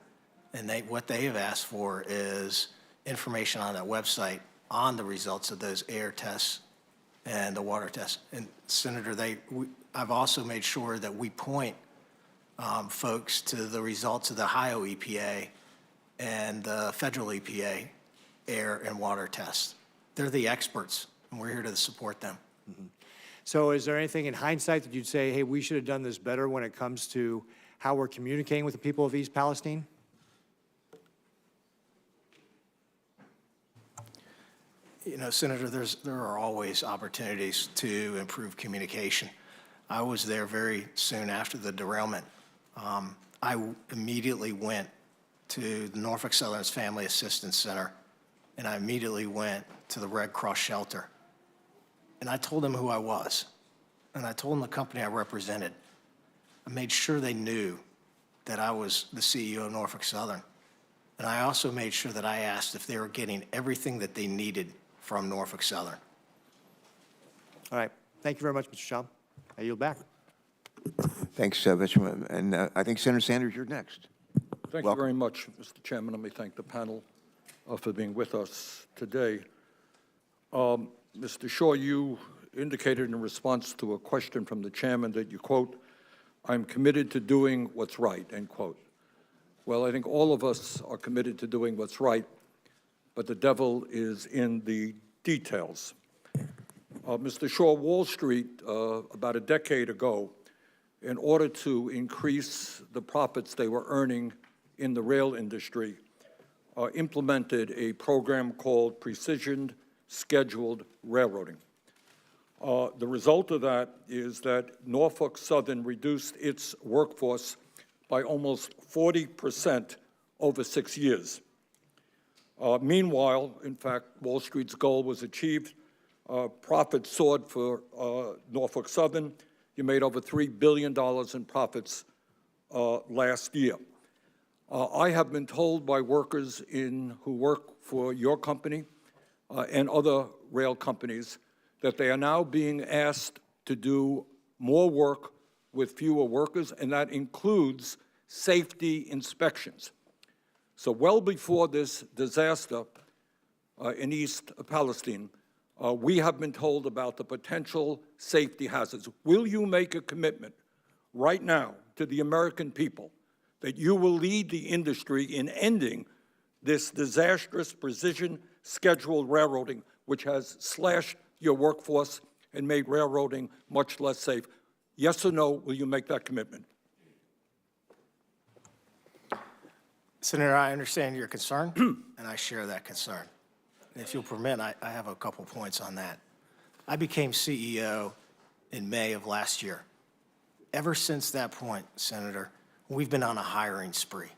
And what they have asked for is information on that website on the results of those air tests and the water tests. And Senator, I've also made sure that we point folks to the results of the Ohio EPA and the federal EPA air and water tests. They're the experts, and we're here to support them. Mm-hmm. So is there anything in hindsight that you'd say, hey, we should have done this better when it comes to how we're communicating with the people of East Palestine? You know, Senator, there are always opportunities to improve communication. I was there very soon after the derailment. I immediately went to the Norfolk Southern's Family Assistance Center, and I immediately went to the Red Cross shelter. And I told them who I was, and I told them the company I represented. I made sure they knew that I was the CEO of Norfolk Southern. And I also made sure that I asked if they were getting everything that they needed from Norfolk Southern. All right. Thank you very much, Mr. Shaw. I yield back. Thanks, Mr. And I think Senator Sanders, you're next. Thank you Welcome. very much, Mr. Chairman. Let me thank the panel for being with us today. Mr. Shaw, you indicated in response to a question from the chairman that you, quote, "I'm committed to doing what's right," end quote. Well, I think all of us are committed to doing what's right, but the devil is in the details. Mr. Shaw, Wall Street, about a decade ago, in order to increase the profits they were earning in the rail industry, implemented a program called Precision Scheduled Railroading. The result of that is that Norfolk Southern reduced its workforce by almost 40% over 6 years. Meanwhile, in fact, Wall Street's goal was achieved. Profits soared for Norfolk Southern. You made over $3 billion in profits last year. I have been told by workers who work for your company and other rail companies that they are now being asked to do more work with fewer workers, and that includes safety inspections. So well before this disaster in East Palestine, we have been told about the potential safety hazards. Will you make a commitment right now to the American people that you will lead the industry in ending this disastrous precision scheduled railroading, which has slashed your workforce and made railroading much less safe? Yes or no, will you make that commitment? Senator, I understand your concern, and I share that concern. And if you'll permit, I have a couple points on that. I became CEO in May of last year. Ever since that point, Senator, we've been on a hiring spree.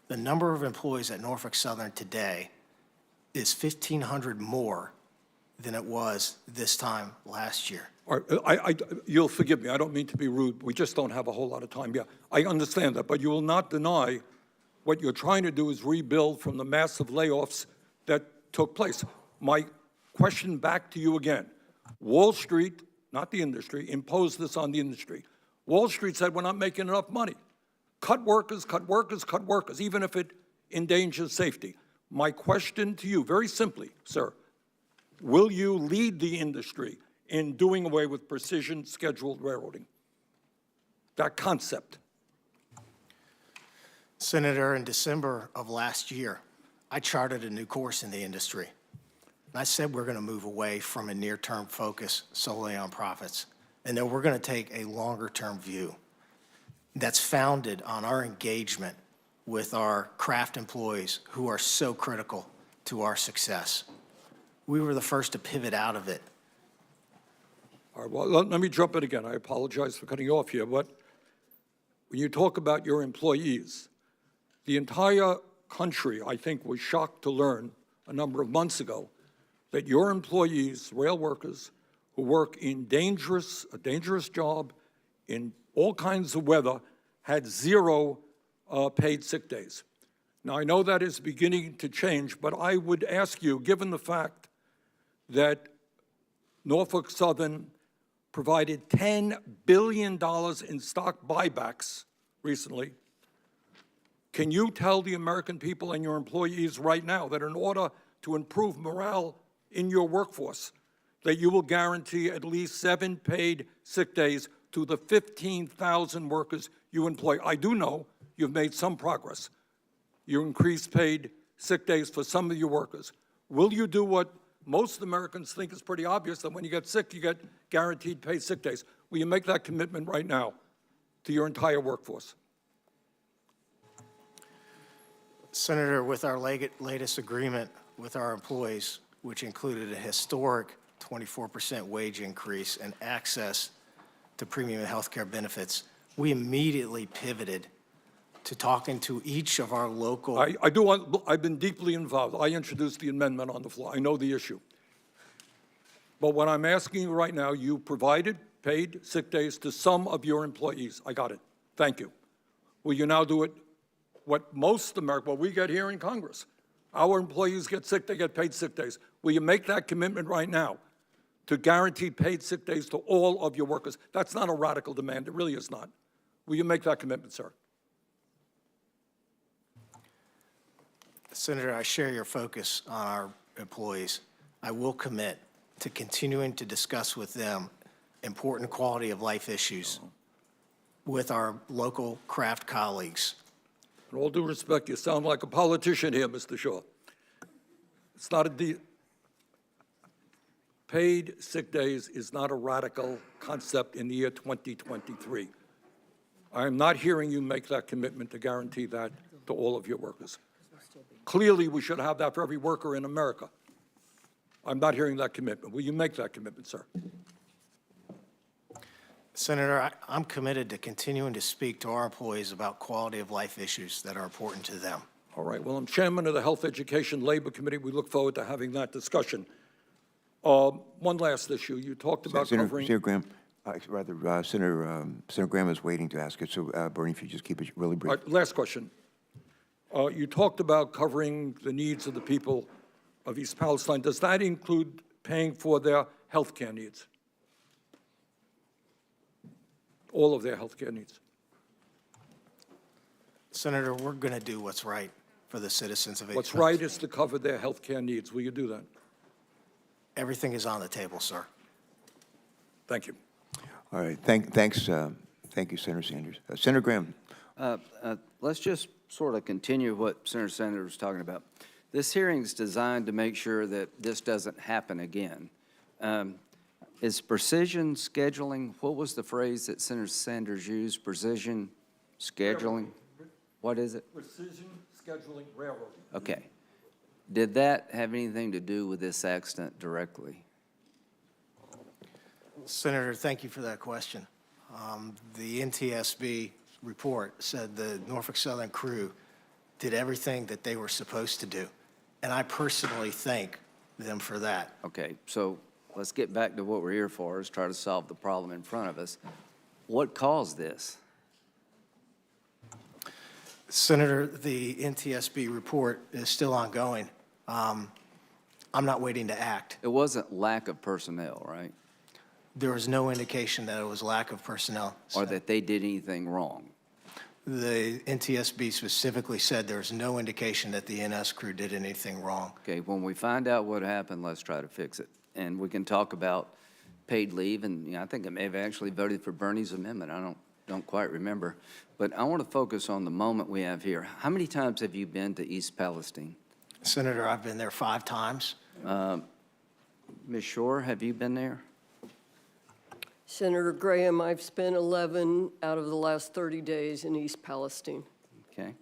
The number of employees at Norfolk Southern today is 1,500 more than it was this time last year. All right, you'll forgive me, I don't mean to be rude. We just don't have a whole lot of time. Yeah, I understand that, but you will not deny what you're trying to do is rebuild from the massive layoffs that took place. My question back to you again. Wall Street, not the industry, imposed this on the industry. Wall Street said, we're not making enough money. Cut workers, cut workers, cut workers, even if it endangers safety. My question to you, very simply, sir, will you lead the industry in doing away with precision scheduled railroading? That concept. Senator, in December of last year, I charted a new course in the industry. And I said we're going to move away from a near-term focus solely on profits, and that we're going to take a longer-term view that's founded on our engagement with our craft employees who are so critical to our success. We were the first to pivot out of it. All right, well, let me jump in again. I apologize for cutting you off here, but when you talk about your employees, the entire country, I think, was shocked to learn a number of months ago that your employees, rail workers, who work in a dangerous job in all kinds of weather, had 0 paid sick days. Now, I know that is beginning to change, but I would ask you, given the fact that Norfolk Southern provided $10 billion in stock buybacks recently, can you tell the American people and your employees right now that in order to improve morale in your workforce, that you will guarantee at least 7 paid sick days to the 15,000 workers you employ? I do know you've made some progress. You increased paid sick days for some of your workers. Will you do what most Americans think is pretty obvious, that when you get sick, you get guaranteed paid sick days? Will you make that commitment right now to your entire workforce? Senator, with our latest agreement with our employees, which included a historic 24% wage increase and access to premium health care benefits, we immediately pivoted to talking to each of our local... I've been deeply involved. I introduced the amendment on the floor. I know the issue. But what I'm asking you right now, you provided paid sick days to some of your employees. I got it. Thank you. Will you now do it what we get here in Congress? Our employees get sick, they get paid sick days. Will you make that commitment right now to guarantee paid sick days to all of your workers? That's not a radical demand, it really is not. Will you make that commitment, sir? Senator, I share your focus on our employees. I will commit to continuing to discuss with them important quality of life issues with our local craft colleagues. In all due respect, you sound like a politician here, Mr. Shaw. It's not paid sick days is not a radical concept in the year 2023. I am not hearing you make that commitment to guarantee that to all of your workers. Clearly, we should have that for every worker in America. I'm not hearing that commitment. Will you make that commitment, sir? Senator, I'm committed to continuing to speak to our employees about quality of life issues that are important to them. All right. Well, I'm chairman of the Health, Education, Labor Committee. We look forward to having that discussion. One last issue. You talked about covering... Senator Graham, Senator Graham is waiting to ask it, so Bernie, if you just keep it really brief. All right, last question. You talked about covering the needs of the people of East Palestine. Does that include paying for their health care needs? All of their health care needs? Senator, we're going to do what's right for the citizens of East What's Palestine. right is to cover their health care needs. Will you do that? Everything is on the table, sir. Thank you. All right, thank you, Senator Sanders. Senator Graham. Let's just sort of continue what Senator Sanders was talking about. This hearing is designed to make sure that this doesn't happen again. Is precision scheduling, what was the phrase that Senator Sanders used? Precision scheduling? What is it? Precision scheduling railroading. Okay. Did that have anything to do with this accident directly? Senator, thank you for that question. The NTSB report said the Norfolk Southern crew did everything that they were supposed to do, and I personally thank them for that. Okay, so let's get back to what we're here for, is try to solve the problem in front of us. What caused this? Senator, the NTSB report is still ongoing. I'm not waiting to act. It wasn't lack of personnel, right? There was no indication that it was lack of personnel. Or that they did anything wrong? The NTSB specifically said there's no indication that the NS crew did anything wrong. Okay, when we find out what happened, let's try to fix it. And we can talk about paid leave, and you know, I think I may have actually voted for Bernie's amendment. I don't quite remember. But I want to focus on the moment we have here. How many times have you been to East Palestine? Senator, I've been there 5 times. Ms. Shore, have you been there? Senator Graham, I've spent 11 out of the last 30 days in East Palestine. Okay.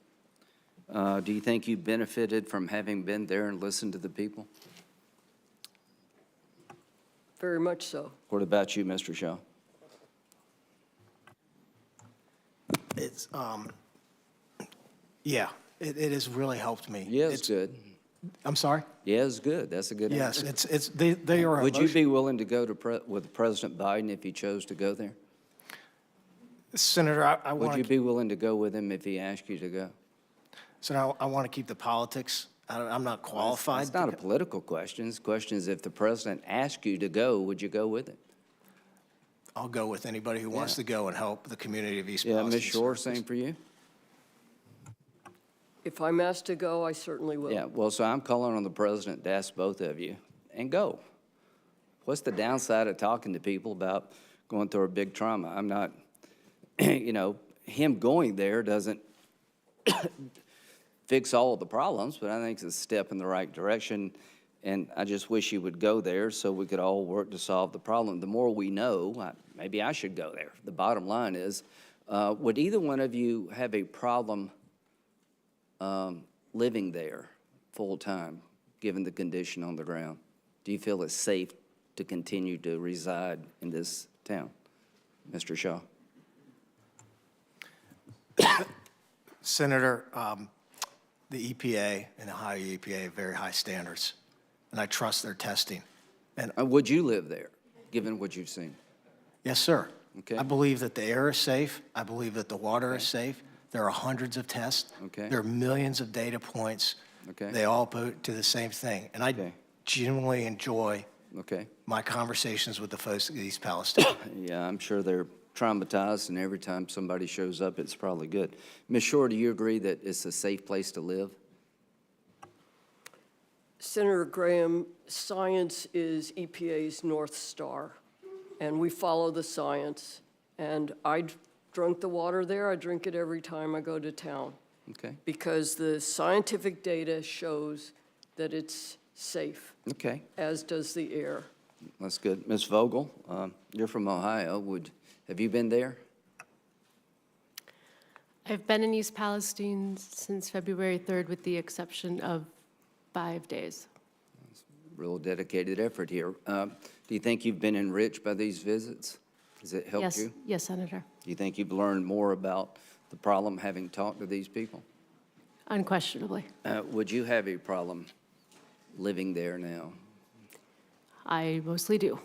Do you think you benefited from having been there and listened to the people? Very much so. What about you, Mr. Shaw? It's, yeah, it has really helped me. Yeah, it's good. I'm sorry? Yeah, it's good. That's a good Yes, answer. they are. Would you be willing to go to with President Biden if he chose to go there? Senator, I Would want you to, be willing to go with him if he asked you to go? Senator, I want to keep the politics. I'm not qualified. It's not a political question. The question is if the president asked you to go, would you go with him? I'll go with anybody who wants to go and help the community of East Yeah, Palestine. Ms. Shore, same for you? If I'm asked to go, I certainly will. Yeah, well, so I'm calling on the president to ask both of you, and go. What's the downside of talking to people about going through a big trauma? I'm not, you know, him going there doesn't fix all of the problems, but I think it's a step in the right direction, and I just wish he would go there so we could all work to solve the problem. The more we know, maybe I should go there. The bottom line is, would either one of you have a problem living there full-time, given the condition on the ground? Do you feel it's safe to continue to reside in this town? Mr. Shaw? Senator, the EPA and Ohio EPA have very high standards, and I trust their testing. And Would you live there, given what you've seen? yes, sir. Okay. I believe that the air is safe. I believe that the water is safe, There are hundreds of tests. Okay. There are millions of data points. Okay. They all point to the same thing. And I Okay. genuinely enjoy Okay. my conversations with the folks at East Palestine. Yeah, I'm sure they're traumatized, and every time somebody shows up, it's probably good. Ms. Shore, do you agree that it's a safe place to live? Senator Graham, science is EPA's North Star, and we follow the science. And I drunk the water there. I drink it every time I go to town Okay. because the scientific data shows that it's safe, Okay. as does the air. That's good. Ms. Vogel, you're from Ohio. Have you been there? I've been in East Palestine since February 3rd, with the exception of 5 days. Real dedicated effort here. Do you think you've been enriched by these visits? Has it helped Yes, you? yes, Senator. Do you think you've learned more about the problem having talked to these people? Unquestionably. Would you have a problem living there now? I mostly do.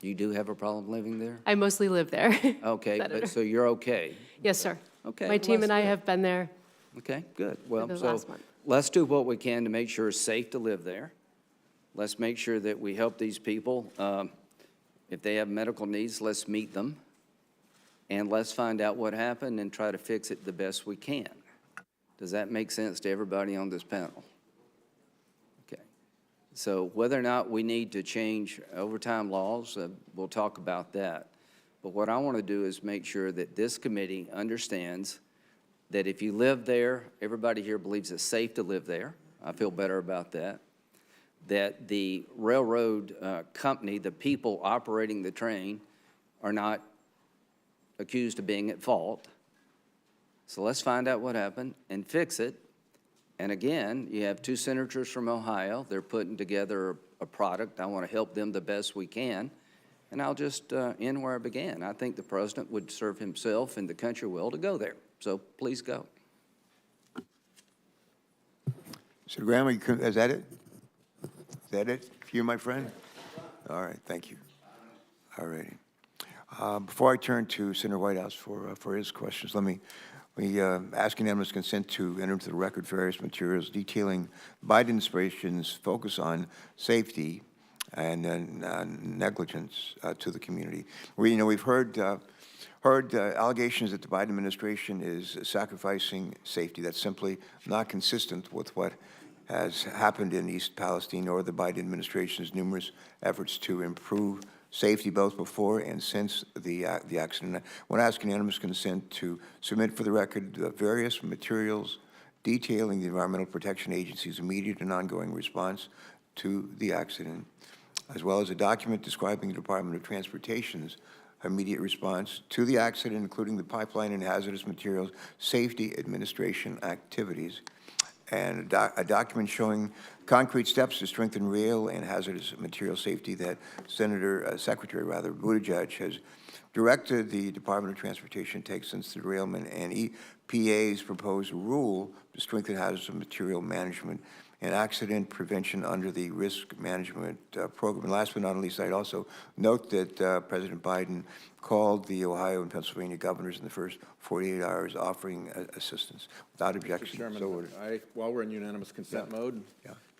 You do have a problem living there? I mostly live there. Okay, Senator. but so you're okay? Yes, sir. Okay, My well, team that's and I good. have been there. Okay, good. Well, the so last month. let's do what we can to make sure it's safe to live there. Let's make sure that we help these people. If they have medical needs, let's meet them. And let's find out what happened and try to fix it the best we can. Does that make sense to everybody on this panel? Okay. So whether or not we need to change overtime laws, we'll talk about that. But what I want to do is make sure that this committee understands that if you live there, everybody here believes it's safe to live there. I feel better about that. That the railroad company, the people operating the train, are not accused of being at fault. So let's find out what happened and fix it. And again, you have two senators from Ohio. They're putting together a product. I want to help them the best we can. And I'll just end where I began. I think the president would serve himself and the country well to go there. So please go. Mr. Graham, is that it? Is that it for you, my friend? All right, thank you. All righty. Before I turn to Senator Whitehouse for his questions, let me ask unanimous consent to enter into the record various materials detailing Biden administration's focus on safety and negligence to the community. We've heard allegations that the Biden administration is sacrificing safety. That's simply not consistent with what has happened in East Palestine or the Biden administration's numerous efforts to improve safety both before and since the accident. I want to ask unanimous consent to submit for the record various materials detailing the Environmental Protection Agency's immediate and ongoing response to the accident, as well as a document describing the Department of Transportation's immediate response to the accident, including the pipeline and hazardous materials safety administration activities, and a document showing concrete steps to strengthen rail and hazardous material safety that Secretary Buttigieg has directed the Department of Transportation to take since the derailment, and EPA's proposed rule to strengthen hazardous material management and accident prevention under the risk management program. And last but not least, I'd also note that President Biden called the Ohio and Pennsylvania governors in the first 48 hours offering assistance. Without objection, Mr. Chairman, so ordered. while we're in unanimous consent mode,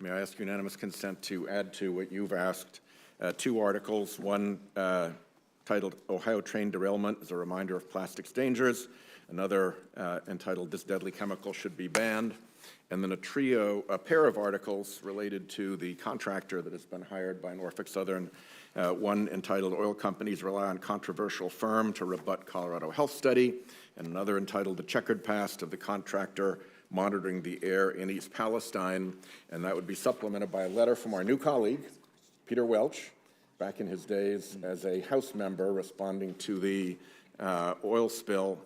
may I ask unanimous consent to add to what you've asked, two articles, one titled Ohio Train Derailment as a Reminder of Plastics Dangers, another entitled This Deadly Chemical Should Be Banned, and then a pair of articles related to the contractor that has been hired by Norfolk Southern, one entitled Oil Companies Rely on Controversial Firm to Rebut Colorado Health Study, and another entitled The Checkered Past of the Contractor Monitoring the Air in East Palestine, and that would be supplemented by a letter from our new colleague, Peter Welch, back in his days as a House member responding to the oil spill,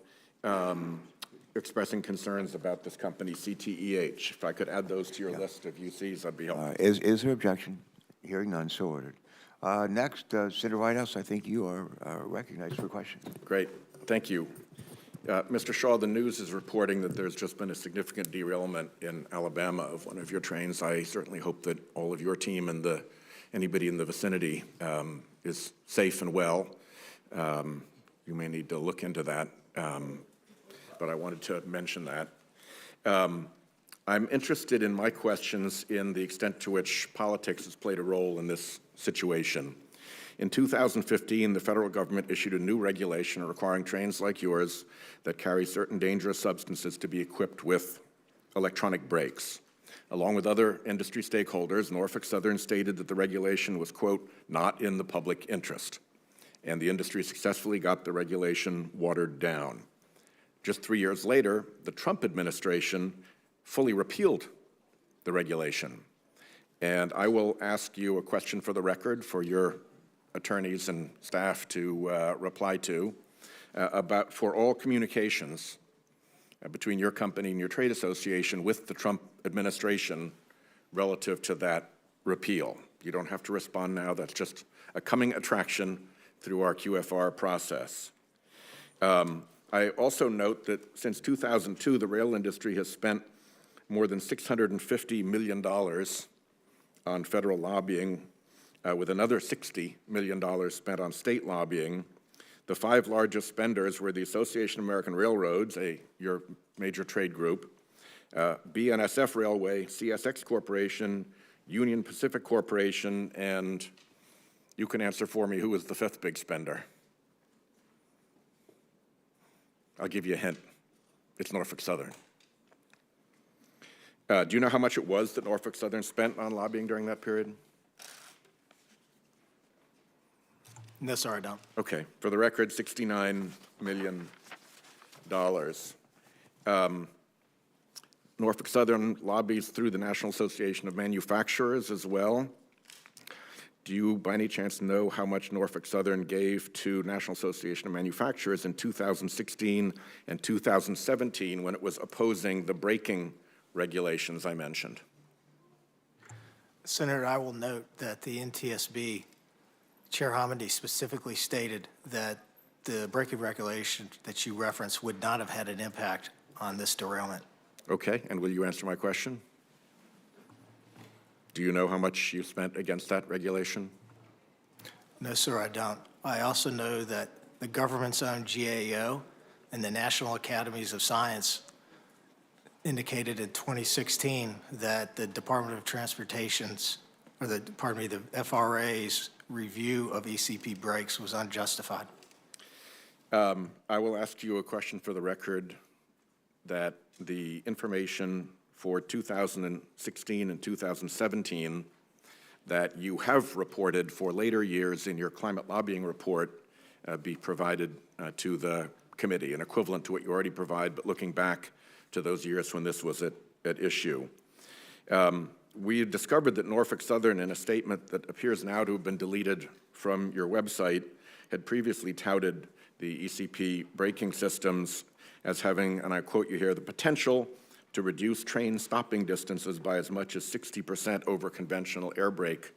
expressing concerns about this company, CTEH. If I could add those to your list of UCs, that'd be helpful. Is there objection? Hearing none, so ordered. Next, Senator Whitehouse, I think you are recognized for a question. Great, thank you. Mr. Shaw, the news is reporting that there's just been a significant derailment in Alabama of one of your trains. I certainly hope that all of your team and anybody in the vicinity is safe and well. You may need to look into that. up, but I wanted to mention that. I'm interested in my questions in the extent to which politics has played a role in this situation. In 2015, the federal government issued a new regulation requiring trains like yours that carry certain dangerous substances to be equipped with electronic brakes. Along with other industry stakeholders, Norfolk Southern stated that the regulation was, quote, not in the public interest, and the industry successfully got the regulation watered down. Just 3 years later, the Trump administration fully repealed the regulation. And I will ask you a question for the record for your attorneys and staff to reply to about for all communications between your company and your trade association with the Trump administration relative to that repeal. You don't have to respond now. That's just a coming attraction through our QFR process. I also note that since 2002, the rail industry has spent more than $650 million on federal lobbying, with another $60 million spent on state lobbying. The 5 largest spenders were the Association of American Railroads, your major trade group, BNSF Railway, CSX Corporation, Union Pacific Corporation, and you can answer for me who was the 5th big spender. I'll give you a hint. It's Norfolk Southern. Do you know how much it was that Norfolk Southern spent on lobbying during that period? No, sir, I don't. Okay. For the record, $69 million. Norfolk Southern lobbies through the National Association of Manufacturers as well. Do you, by any chance, know how much Norfolk Southern gave to National Association of Manufacturers in 2016 and 2017 when it was opposing the braking regulations I mentioned? Senator, I will note that the NTSB, Chair Hamady specifically stated that the braking regulation that you referenced would not have had an impact on this derailment. Okay, and will you answer my question? Do you know how much you spent against that regulation? No, sir, I don't. I also know that the government's own GAO and the National Academies of Science indicated in 2016 that the Department of Transportation's, or the FRA's review of ECP brakes was unjustified. I will ask you a question for the record that the information for 2016 and 2017 that you have reported for later years in your climate lobbying report be provided to the committee, an equivalent to what you already provide, but looking back to those years when this was at issue. We discovered that Norfolk Southern, in a statement that appears now to have been deleted from your website, had previously touted the ECP braking systems as having, and I quote you here, the potential to reduce train stopping distances by as much as 60% over conventional air brake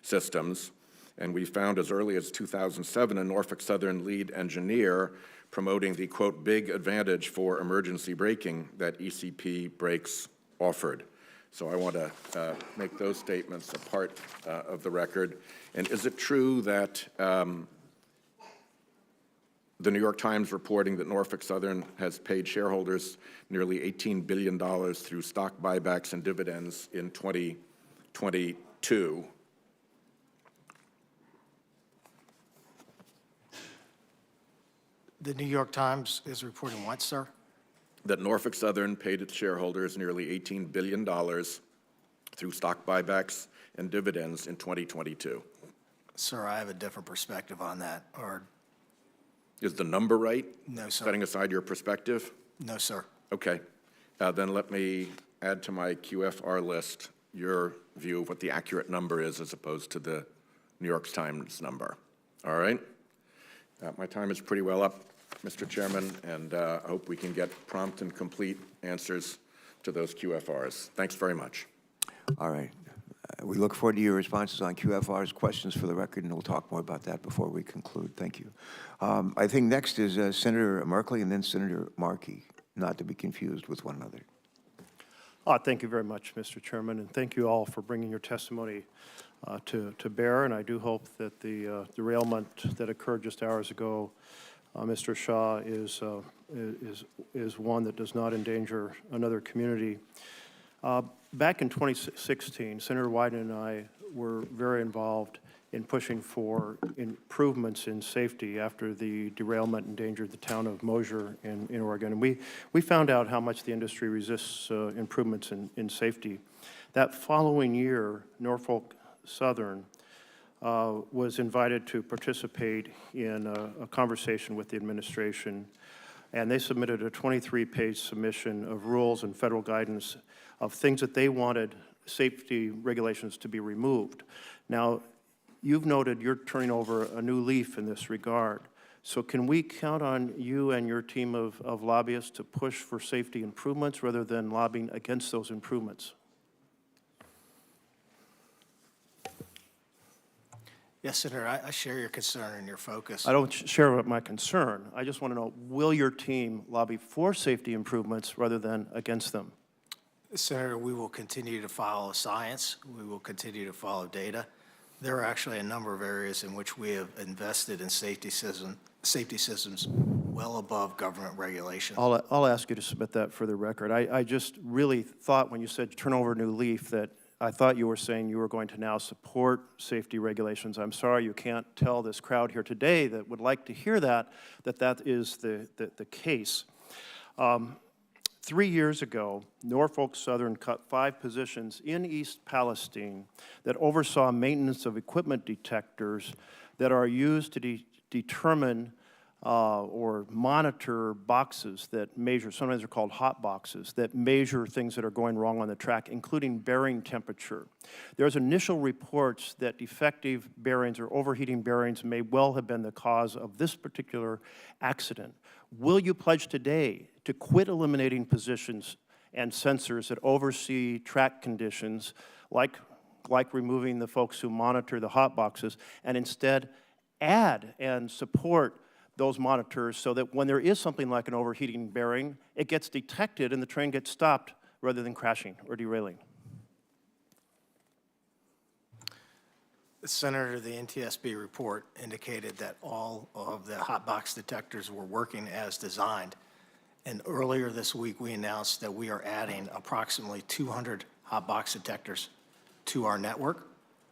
systems. And we found as early as 2007 a Norfolk Southern lead engineer promoting the, quote, big advantage for emergency braking that ECP brakes offered. So I want to make those statements a part of the record. And is it true that the New York Times reporting that Norfolk Southern has paid shareholders nearly $18 billion through stock buybacks and dividends in 2022? The New York Times is reporting what, sir? That Norfolk Southern paid its shareholders nearly $18 billion through stock buybacks and dividends in 2022. Sir, I have a different perspective on that. Or is the number right? No, sir. Setting aside your perspective? No, sir. Okay. Then let me add to my QFR list your view of what the accurate number is as opposed to the New York Times number. All right? My time is pretty well up, Mr. Chairman, and I hope we can get prompt and complete answers to those QFRs. Thanks very much. All right. We look forward to your responses on QFR's questions for the record, and we'll talk more about that before we conclude. Thank you. I think next is Senator Merkley and then Senator Markey, not to be confused with one another. Thank you very much, Mr. Chairman, and thank you all for bringing your testimony to bear. And I do hope that the derailment that occurred just hours ago Mr. Shaw is one that does not endanger another community. Back in 2016, Senator Wyden and I were very involved in pushing for improvements in safety after the derailment endangered the town of Mosier in Oregon. And we found out how much the industry resists improvements in safety. That following year, Norfolk Southern was invited to participate in a conversation with the administration, and they submitted a 23-page submission of rules and federal guidance of things that they wanted safety regulations to be removed. Now, you've noted you're turning over a new leaf in this regard. So can we count on you and your team of lobbyists to push for safety improvements rather than lobbying against those improvements? Yes, Senator, I share your concern and your focus. I don't share my concern. I just want to know, will your team lobby for safety improvements rather than against them? Senator, we will continue to follow science. We will continue to follow data. There are actually a number of areas in which we have invested in safety systems well above government regulation. I'll ask you to submit that for the record. I just really thought when you said turn over a new leaf that I thought you were saying you were going to now support safety regulations. I'm sorry you can't tell this crowd here today that would like to hear that is the case. 3 years ago, Norfolk Southern cut 5 positions in East Palestine that oversaw maintenance of equipment detectors that are used to determine or monitor boxes that measure, sometimes they're called hot boxes, that measure things that are going wrong on the track, including bearing temperature. There's initial reports that defective bearings or overheating bearings may well have been the cause of this particular accident. Will you pledge today to quit eliminating positions and sensors that oversee track conditions, like removing the folks who monitor the hot boxes, and instead add and support those monitors so that when there is something like an overheating bearing, it gets detected and the train gets stopped rather than crashing or derailing? Senator, the NTSB report indicated that all of the hot box detectors were working as designed. And earlier this week, we announced that we are adding approximately 200 hot box detectors to our network.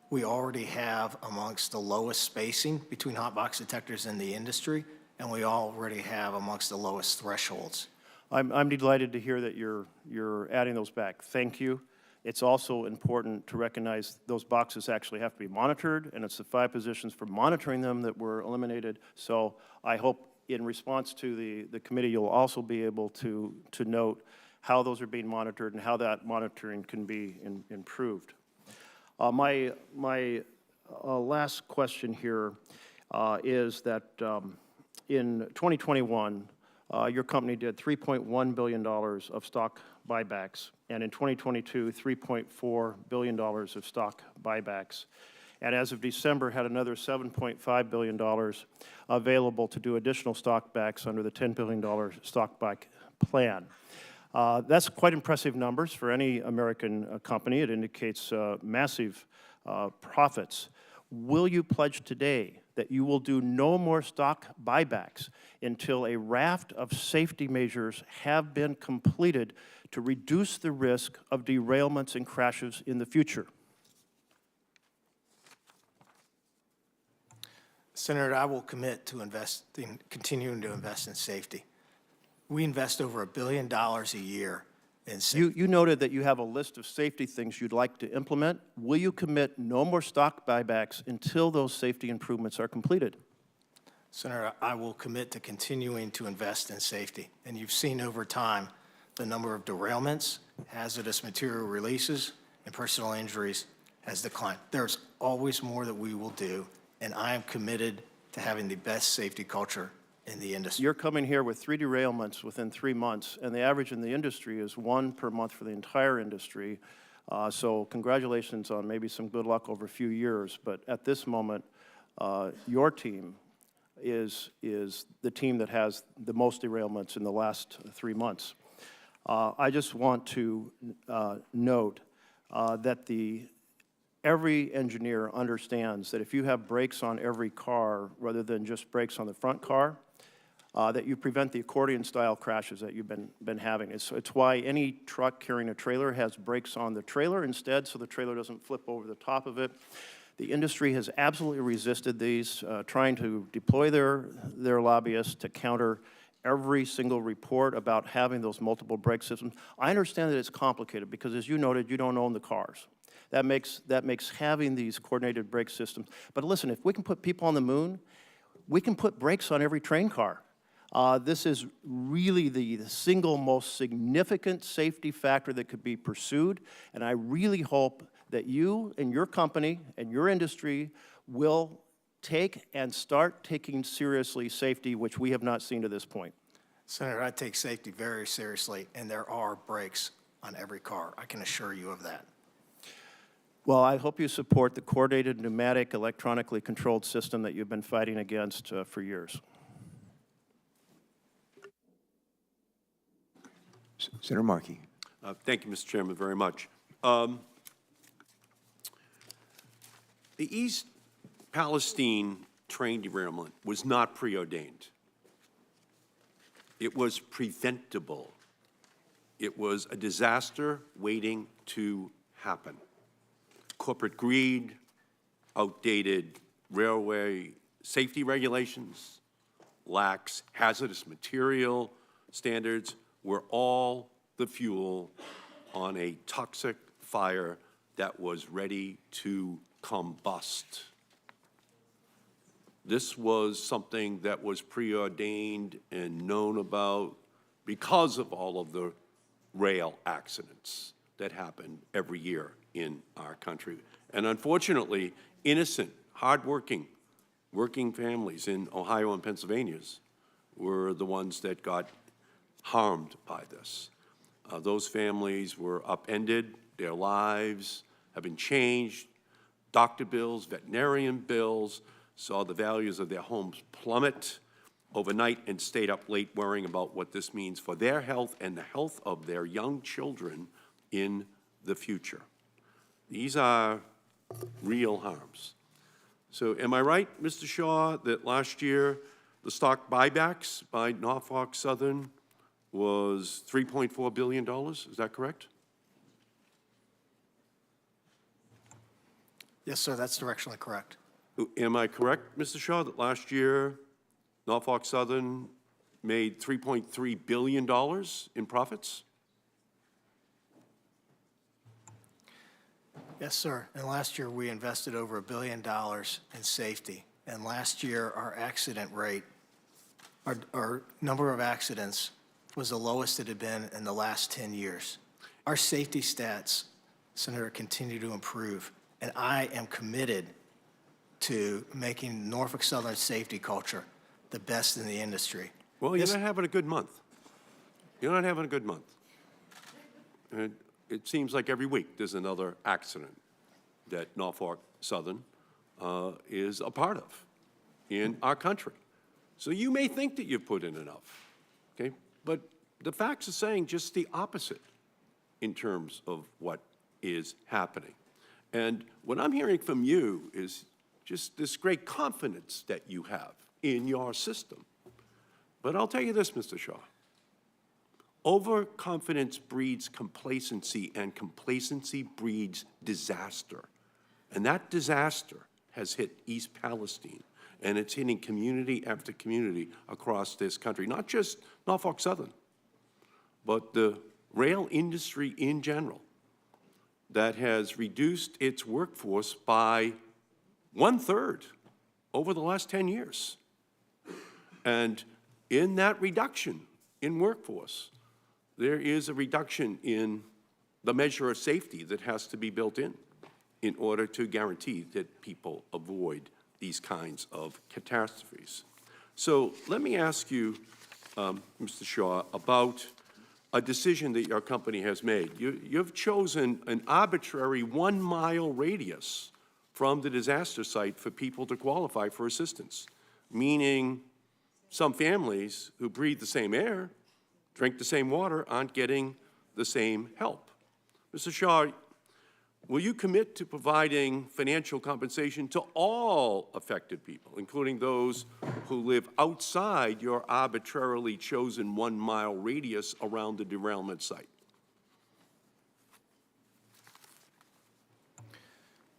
We already have amongst the lowest spacing between hot box detectors in the industry, and we already have amongst the lowest thresholds. I'm delighted to hear that you're adding those back. Thank you. It's also important to recognize those boxes actually have to be monitored, and it's the 5 positions for monitoring them that were eliminated. So I hope in response to the committee, you'll also be able to note how those are being monitored and how that monitoring can be improved. My last question here is that in 2021, your company did $3.1 billion of stock buybacks, and in 2022, $3.4 billion of stock buybacks. And as of December, had another $7.5 billion available to do additional stock backs under the $10 billion stock buy plan. That's quite impressive numbers for any American company. It indicates massive profits. Will you pledge today that you will do no more stock buybacks until a raft of safety measures have been completed to reduce the risk of derailments and crashes in the future? Senator, I will commit to continuing to invest in safety. We invest over $1 billion a year in safety. You noted that you have a list of safety things you'd like to implement. Will you commit no more stock buybacks until those safety improvements are completed? Senator, I will commit to continuing to invest in safety. And you've seen over time the number of derailments, hazardous material releases, and personal injuries has declined. There's always more that we will do, and I am committed to having the best safety culture in the industry. You're coming here with 3 derailments within 3 months, and the average in the industry is 1 per month for the entire industry. So congratulations on maybe some good luck over a few years, but at this moment, your team is the team that has the most derailments in the last 3 months. I just want to note that every engineer understands that if you have brakes on every car rather than just brakes on the front car, that you prevent the accordion-style crashes that you've been having. It's why any truck carrying a trailer has brakes on the trailer instead, so the trailer doesn't flip over the top of it. The industry has absolutely resisted these, trying to deploy their lobbyists to counter every single report about having those multiple brake systems. I understand that it's complicated because, as you noted, you don't own the cars. That makes having these coordinated brake systems. But listen, if we can put people on the moon, we can put brakes on every train car. This is really the single most significant safety factor that could be pursued, and I really hope that you and your company and your industry will take and start taking seriously safety, which we have not seen to this point. Senator, I take safety very seriously, and there are brakes on every car. I can assure you of that. Well, I hope you support the coordinated pneumatic electronically controlled system that you've been fighting against for years. Senator Markey. Thank you, Mr. Chairman, very much. The East Palestine train derailment was not preordained. It was preventable. It was a disaster waiting to happen. Corporate greed, outdated railway safety regulations, lax hazardous material standards were all the fuel on a toxic fire that was ready to combust. This was something that was preordained and known about because of all of the rail accidents that happen every year in our country. And unfortunately, innocent, hardworking, working families in Ohio and Pennsylvania were the ones that got harmed by this. Those families were upended, their lives have been changed, doctor bills, veterinarian bills, saw the values of their homes plummet overnight and stayed up late worrying about what this means for their health and the health of their young children in the future. These are real harms. So am I right, Mr. Shaw, that last year the stock buybacks by Norfolk Southern was $3.4 billion? Is that correct? Yes, sir, that's directionally correct. Am I correct, Mr. Shaw, that last year Norfolk Southern made $3.3 billion in profits? Yes, sir. And last year, we invested over $1 billion in safety. And last year, our accident rate, our number of accidents was the lowest it had been in the last 10 years. Our safety stats, Senator, continue to improve. And I am committed to making Norfolk Southern safety culture the best in the industry. Well, you're not having a good month. You're not having a good month. And it seems like every week there's another accident that Norfolk Southern is a part of in our country. So you may think that you've put in enough, okay? But the facts are saying just the opposite in terms of what is happening. And what I'm hearing from you is just this great confidence that you have in your system. But I'll tell you this, Mr. Shaw. Overconfidence breeds complacency, and complacency breeds disaster. And that disaster has hit East Palestine, and it's hitting community after community across this country, not just Norfolk Southern, but the rail industry in general that has reduced its workforce by 1/3 over the last 10 years. And in that reduction in workforce, there is a reduction in the measure of safety that has to be built in order to guarantee that people avoid these kinds of catastrophes. So let me ask you, Mr. Shaw, about a decision that your company has made. You've chosen an arbitrary 1-mile radius from the disaster site for people to qualify for assistance, meaning some families who breathe the same air, drink the same water, aren't getting the same help. Mr. Shaw, will you commit to providing financial compensation to all affected people, including those who live outside your arbitrarily chosen 1-mile radius around the derailment site?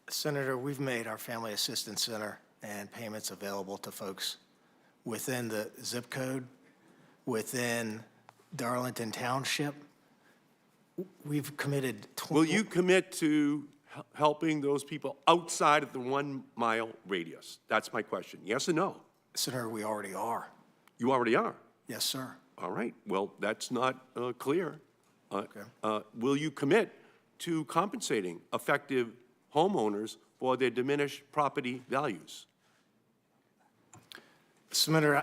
Senator, we've made our Family Assistance Center and payments available to folks within the zip code, within Darlington Township. We've committed. Will you commit to helping those people outside of the 1-mile radius? That's my question. Yes or no? Senator, we already are. You already are? Yes, sir. All right. Well, that's not clear. Will you commit to compensating affected homeowners for their diminished property values? Senator,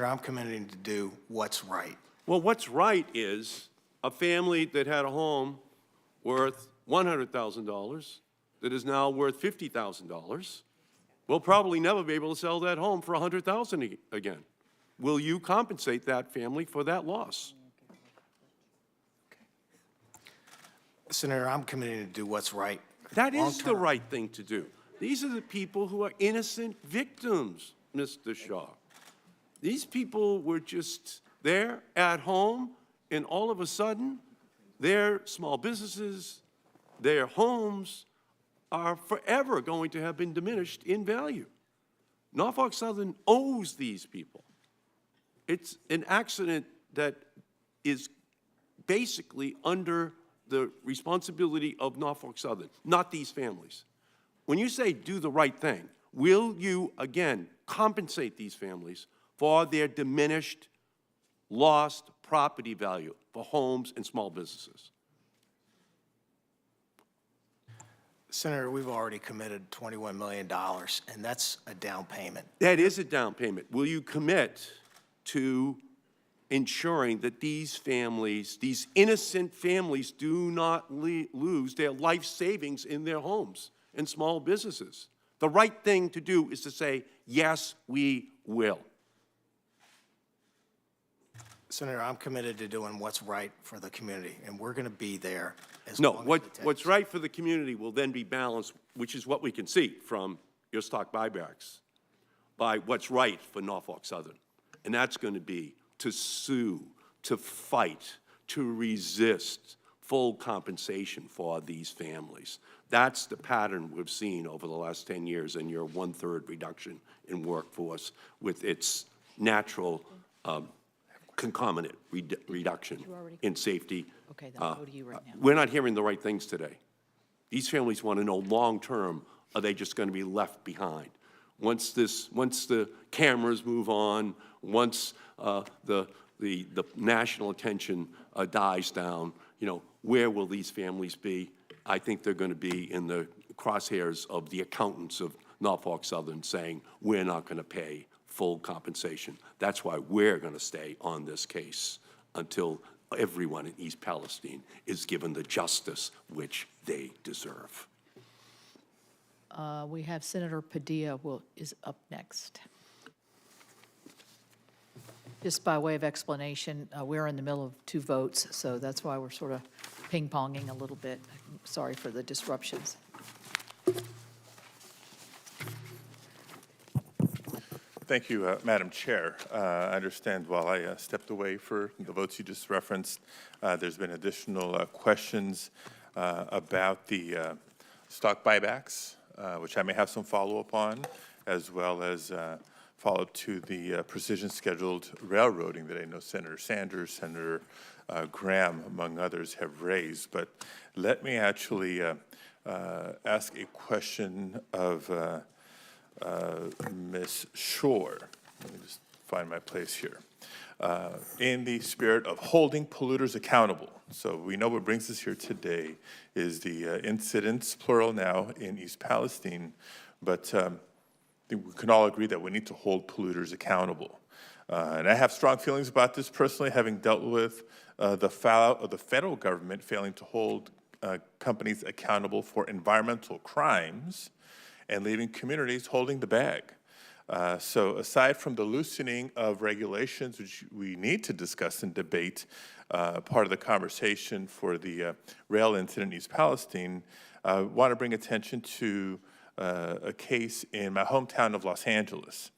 I'm committing to do what's right. Well, what's right is a family that had a home worth $100,000 that is now worth $50,000 will probably never be able to sell that home for $100,000 again. Will you compensate that family for that loss? Senator, I'm committing to do what's right. That is the right thing to do. These are the people who are innocent victims, Mr. Shaw. These people were just there at home, and all of a sudden, their small businesses, their homes are forever going to have been diminished in value. Norfolk Southern owes these people. It's an accident that is basically under the responsibility of Norfolk Southern, not these families. When you say do the right thing, will you, again, compensate these families for their diminished, lost property value for homes and small businesses? Senator, we've already committed $21 million, and that's a down payment. That is a down payment. Will you commit to ensuring that these families, these innocent families, do not lose their life savings in their homes and small businesses? The right thing to do is to say, yes, we will. Senator, I'm committed to doing what's right for the community, and we're going to be there as long as it takes. What's right for the community will then be balanced, which is what we can see from your stock buybacks, by what's right for Norfolk Southern. And that's going to be to sue, to fight, to resist full compensation for these families. That's the pattern we've seen over the last 10 years in your 1/3 reduction in workforce with its natural concomitant reduction in safety. Okay, then I'll go to you right now. We're not hearing the right things today. These families want to know long-term, are they just going to be left behind? Once the cameras move on, once the national attention dies down, where will these families be? I think they're going to be in the crosshairs of the accountants of Norfolk Southern saying, we're not going to pay full compensation. That's why we're going to stay on this case until everyone in East Palestine is given the justice which they deserve. We have Senator Padilla is up next. Just by way of explanation, we're in the middle of 2 votes, so that's why we're sort of ping-ponging a little bit. Sorry for the disruptions. Thank you, Madam Chair. I understand while I stepped away for the votes you just referenced, there's been additional questions about the stock buybacks, which I may have some follow-up on, as well as follow-up to the precision scheduled railroading that I know Senator Sanders, Senator Graham, among others, have raised. But let me actually ask a question of Ms. Shore. Let me just find my place here. In the spirit of holding polluters accountable. So we know what brings us here today is the incidents, plural now, in East Palestine, but I think we can all agree that we need to hold polluters accountable. And I have strong feelings about this personally, having dealt with the fallout of the federal government failing to hold companies accountable for environmental crimes and leaving communities holding the bag. So aside from the loosening of regulations, which we need to discuss and debate, part of the conversation for the rail incident in East Palestine, I want to bring attention to a case in my hometown of Los Angeles.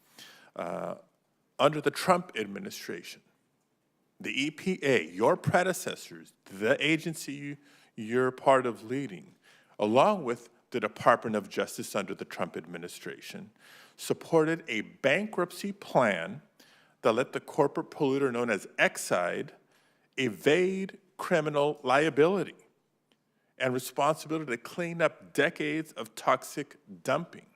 Under the Trump administration, the EPA, your predecessors, the agency you're part of leading, along with the Department of Justice under the Trump administration, supported a bankruptcy plan that let the corporate polluter known as Exide evade criminal liability and responsibility to clean up decades of toxic dumping,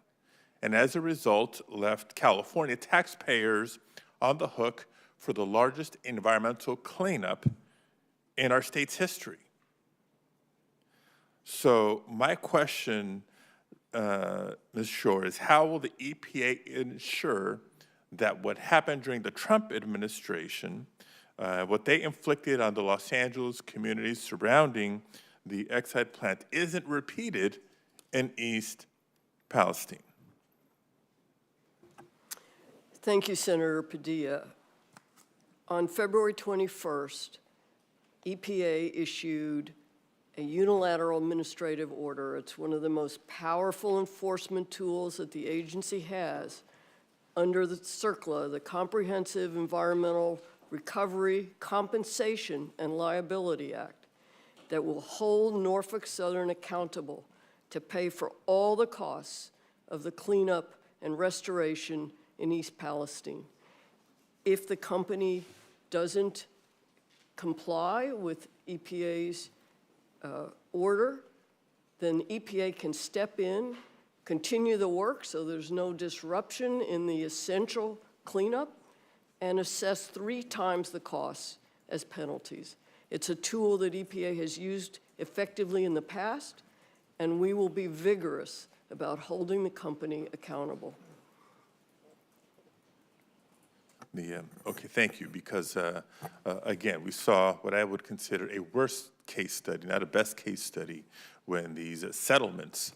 and as a result left California taxpayers on the hook for the largest environmental cleanup in our state's history. So my question, Ms. Shore, is how will the EPA ensure that what happened during the Trump administration, what they inflicted on the Los Angeles communities surrounding the Exide plant, isn't repeated in East Palestine? Thank you, Senator Padilla. On February 21st, EPA issued a unilateral administrative order. It's one of the most powerful enforcement tools that the agency has under the CERCLA, the Comprehensive Environmental Recovery, Compensation, and Liability Act, that will hold Norfolk Southern accountable to pay for all the costs of the cleanup and restoration in East Palestine. If the company doesn't comply with EPA's order, then EPA can step in, continue the work so there's no disruption in the essential cleanup, and assess 3 times the costs as penalties. It's a tool that EPA has used effectively in the past, and we will be vigorous about holding the company accountable. Okay, thank you, because again, we saw what I would consider a worst case study, not a best case study, when these settlements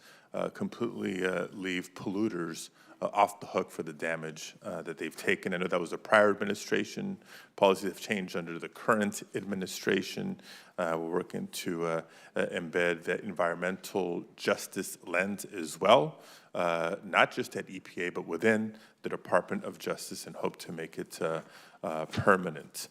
completely leave polluters off the hook for the damage that they've taken. I know that was the prior administration. Policies have changed under the current administration. We're working to embed that environmental justice lens as well, not just at EPA, but within the Department of Justice, and hope to make it permanent.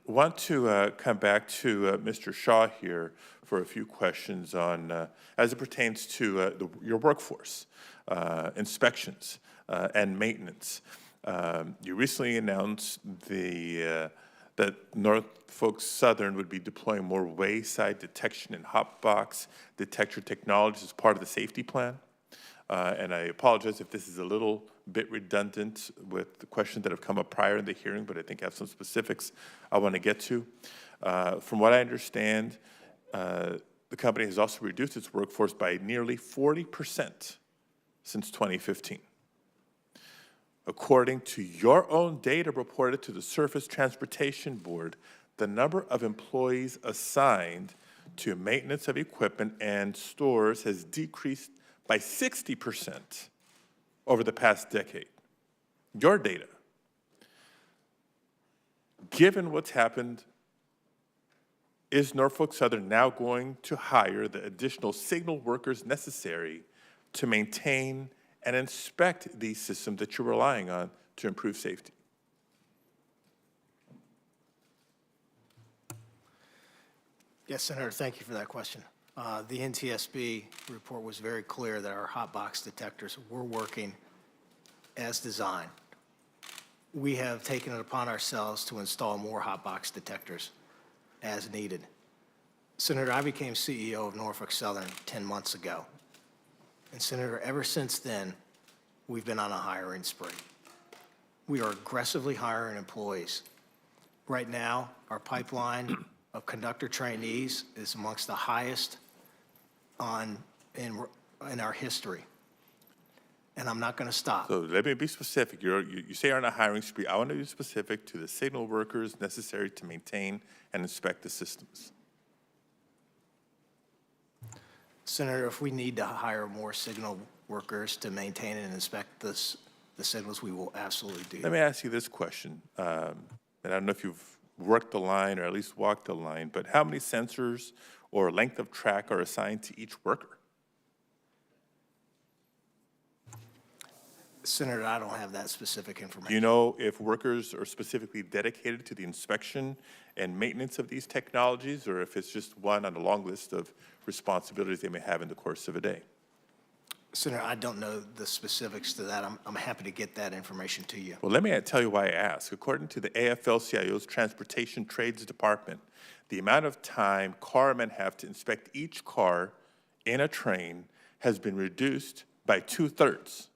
Want to come back to Mr. Shaw here for a few questions on, as it pertains to your workforce, inspections, and maintenance. You recently announced that Norfolk Southern would be deploying more wayside detection and hotbox detector technologies as part of the safety plan. And I apologize if this is a little bit redundant with the questions that have come up prior in the hearing, but I think I have some specifics I want to get to. From what I understand, the company has also reduced its workforce by nearly 40% since 2015. According to your own data reported to the Surface Transportation Board, the number of employees assigned to maintenance of equipment and stores has decreased by 60% over the past decade. Your data. Given what's happened, is Norfolk Southern now going to hire the additional signal workers necessary to maintain and inspect these systems that you're relying on to improve safety? Yes, Senator, thank you for that question. The NTSB report was very clear that our hotbox detectors were working as designed. We have taken it upon ourselves to install more hotbox detectors as needed. Senator, I became CEO of Norfolk Southern 10 months ago. And Senator, ever since then, we've been on a hiring spree. We are aggressively hiring employees. Right now, our pipeline of conductor trainees is amongst the highest in our history. And I'm not going to stop. So let me be specific. You say you're on a hiring spree. I want to be specific to the signal workers necessary to maintain and inspect the systems. Senator, if we need to hire more signal workers to maintain and inspect the signals, we will absolutely do that. Let me ask you this question, and I don't know if you've work the line or at least walk the line, but how many sensors or length of track are assigned to each worker? Senator, I don't have that specific information. Do you know if workers are specifically dedicated to the inspection and maintenance of these technologies, or if it's just one on a long list of responsibilities they may have in the course of a day? Senator, I don't know the specifics to that. I'm happy to get that information to you. Well, let me tell you why I ask. According to the AFL-CIO's Transportation Trades Department, the amount of time carmen have to inspect each car in a train has been reduced by 2/3,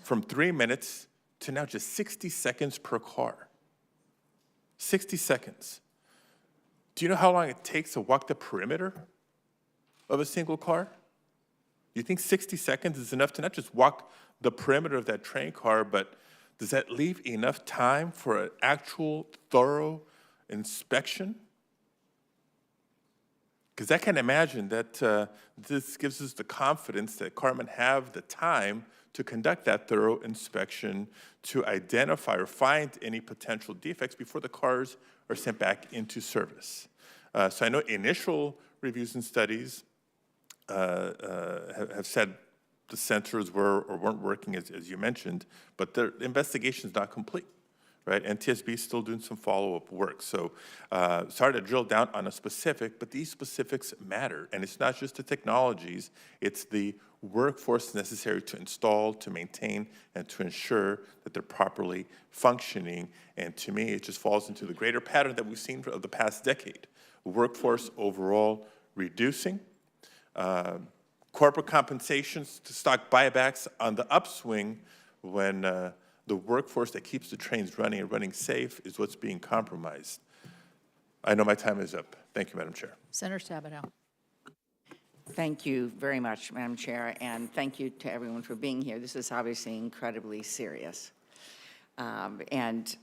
from 3 minutes to now just 60 seconds per car. 60 seconds. Do you know how long it takes to walk the perimeter of a single car? You think 60 seconds is enough to not just walk the perimeter of that train car, but does that leave enough time for an actual thorough inspection? Because I can imagine that this gives us the confidence that carmen have the time to conduct that thorough inspection to identify or find any potential defects before the cars are sent back into service. So I know initial reviews and studies have said the sensors were or weren't working, as you mentioned, but the investigation is not complete, right? NTSB is still doing some follow-up work. So sorry to drill down on a specific, but these specifics matter. And it's not just the technologies, it's the workforce necessary to install, to maintain, and to ensure that they're properly functioning. And to me, it just falls into the greater pattern that we've seen of the past decade. Workforce overall reducing, corporate compensations to stock buybacks on the upswing when the workforce that keeps the trains running and running safe is what's being compromised. I know my time is up. Thank you, Madam Chair. Senator Stabenow. Thank you very much, Madam Chair, and thank you to everyone for being here. This is obviously incredibly serious. Mr.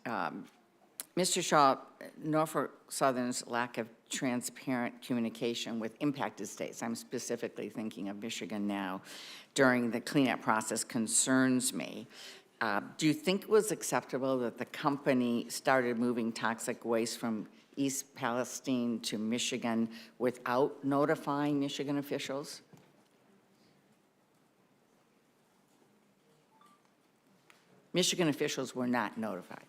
Shaw, Norfolk Southern's lack of transparent communication with impacted states, I'm specifically thinking of Michigan now, during the cleanup process concerns me. Do you think it was acceptable that the company started moving toxic waste from East Palestine to Michigan without notifying Michigan officials? Michigan officials were not notified.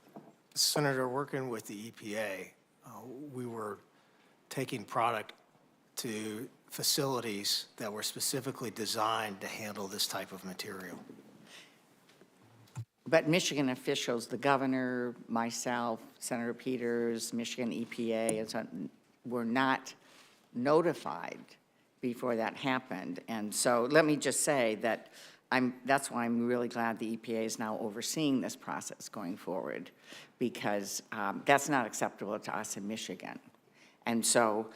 Senator, working with the EPA, we were taking product to facilities that were specifically designed to handle this type of material. But Michigan officials, the governor, myself, Senator Peters, Michigan EPA, and so on, were not notified before that happened. And so let me just say that that's why I'm really glad the EPA is now overseeing this process going forward, because that's not acceptable to us in Michigan. And so,